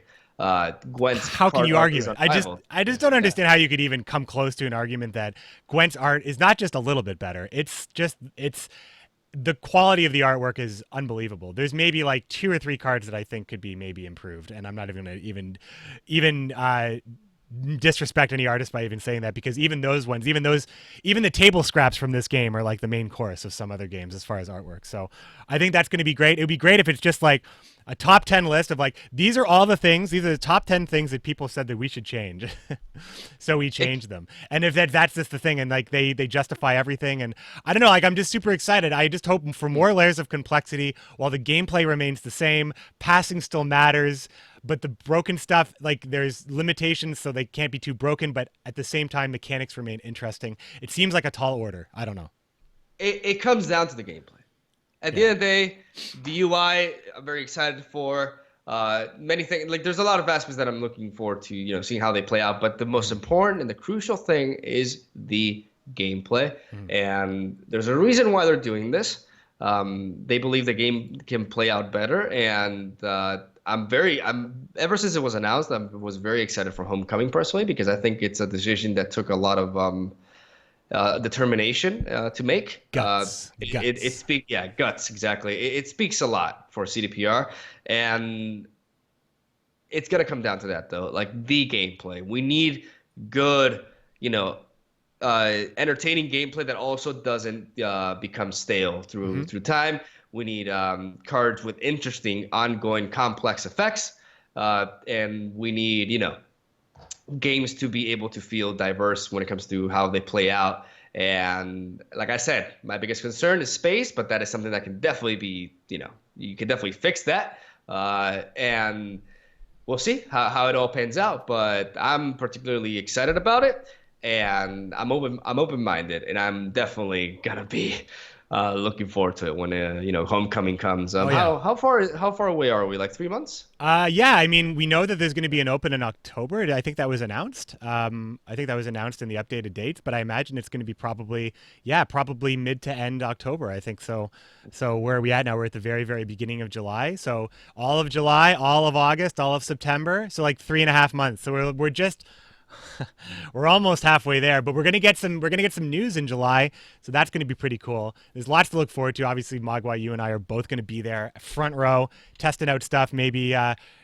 Gwent's how can you argue it? I just don't understand how you could even come close to an argument that Gwent's art is not just a little bit better. It's the quality of the artwork is unbelievable. There's maybe like 2 or 3 cards that I think could be maybe improved, and I'm not even going to even disrespect any artist by even saying that, because even those ones, even the table scraps from this game are like the main chorus of some other games as far as artwork. So I think that's going to be great. It would be great if it's just like a top 10 list of like, these are the top 10 things that people said that we should change. So we changed them. And if that's just the thing, and like they justify everything, and I don't know, like I'm just super excited. I just hope for more layers of complexity while the gameplay remains the same. Passing still matters, but the broken stuff, like there's limitations, so they can't be too broken, but at the same time mechanics remain interesting. It seems like a tall order. I don't know. It comes down to the gameplay. At the end of the day, the UI I'm very excited for. Many things, like there's a lot of aspects that I'm looking forward to, seeing how they play out. But the most important and the crucial thing is the gameplay. And there's a reason why they're doing this. They believe the game can play out better, and I'm ever since it was announced, I was very excited for Homecoming personally, because I think it's a decision that took a lot of determination to make. Guts. Guts, exactly. It speaks a lot for CDPR, and it's gonna come down to that though, like the gameplay. We need good, entertaining gameplay that also doesn't become stale through time. We need cards with interesting, ongoing, complex effects, and we need, games to be able to feel diverse when it comes to how they play out. And like I said, my biggest concern is space, but that is something that can definitely be, you can definitely fix that. And we'll see how it all pans out. But I'm particularly excited about it, and I'm open-minded, and I'm definitely gonna be looking forward to it when homecoming comes. Oh, yeah. How far away are we? Like 3 months? Yeah, I mean, we know that there's going to be an Open in October. I think that was announced. I think that was announced in the updated dates, but I imagine it's going to be probably mid to end October. I think so. So where are we at now? We're at the very, very beginning of July. So all of July, all of August, all of September. So like 3.5 months. So we're just we're almost halfway there, but we're gonna get some news in July, so that's gonna be pretty cool. There's lots to look forward to. Obviously, Mogwai, you and I are both gonna be there, front row, testing out stuff. Maybe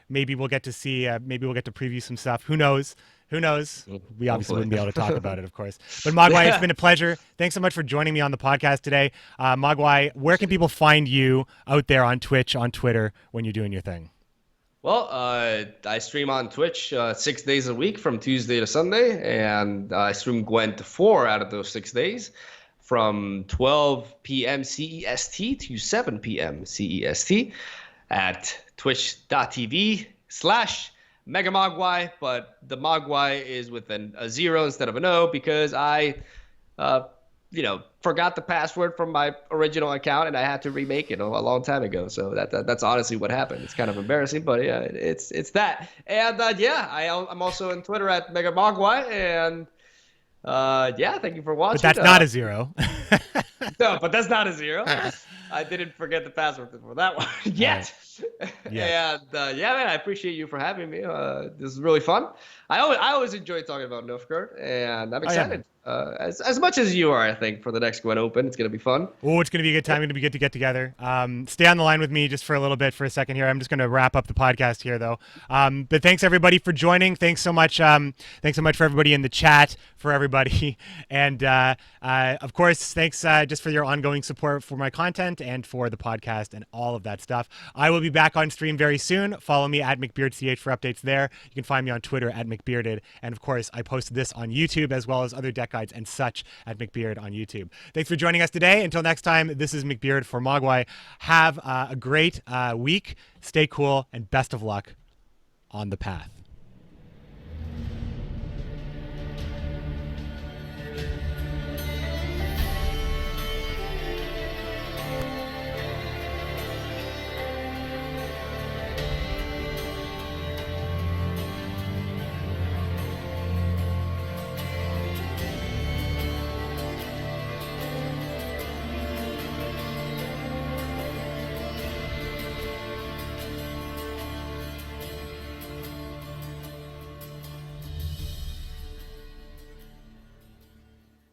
we'll get to see. Maybe we'll get to preview some stuff. Who knows? Who knows? We obviously wouldn't be able to talk about it, of course. But Mogwai, it's been a pleasure. Thanks so much for joining me on the podcast today. Mogwai, where can people find you out there on Twitch, on Twitter, when you're doing your thing? Well, I stream on Twitch 6 days a week from Tuesday to Sunday, and I stream Gwent 4 out of those 6 days from 12 p.m. CEST to 7 p.m. CEST at twitch.tv/MegaMogwai, but the Mogwai is with a 0 instead of an O because I forgot the password from my original account and I had to remake it a long time ago. So that's honestly what happened. It's kind of embarrassing, but yeah, it's that. And I'm also on Twitter at MegaMogwai, and thank you for watching. But that's not a 0. No, but that's not a 0. I didn't forget the password for that one yet. Yeah. And man, I appreciate you for having me. This is really fun. I always enjoy talking about Nilfgaard, and I'm excited. As much as you are, I think, for the next Gwent Open. It's going to be fun. Oh, it's going to be a good time. It's going to be good to get together. Stay on the line with me just for a little bit, for a second here. I'm just going to wrap up the podcast here, though. But thanks, everybody, for joining. Thanks so much. Thanks so much for everybody in the chat, for everybody. And, of course, thanks just for your ongoing support for my content and for the podcast and all of that stuff. I will be back on stream very soon. Follow me at McBeardCH for updates there. You can find me on Twitter at McBearded. And, of course, I posted this on YouTube as well as other deck guides and such at McBeard on YouTube. Thanks for joining us today. Until next time, this is McBeard for Mogwai. Have a great week. Stay cool and best of luck on the path.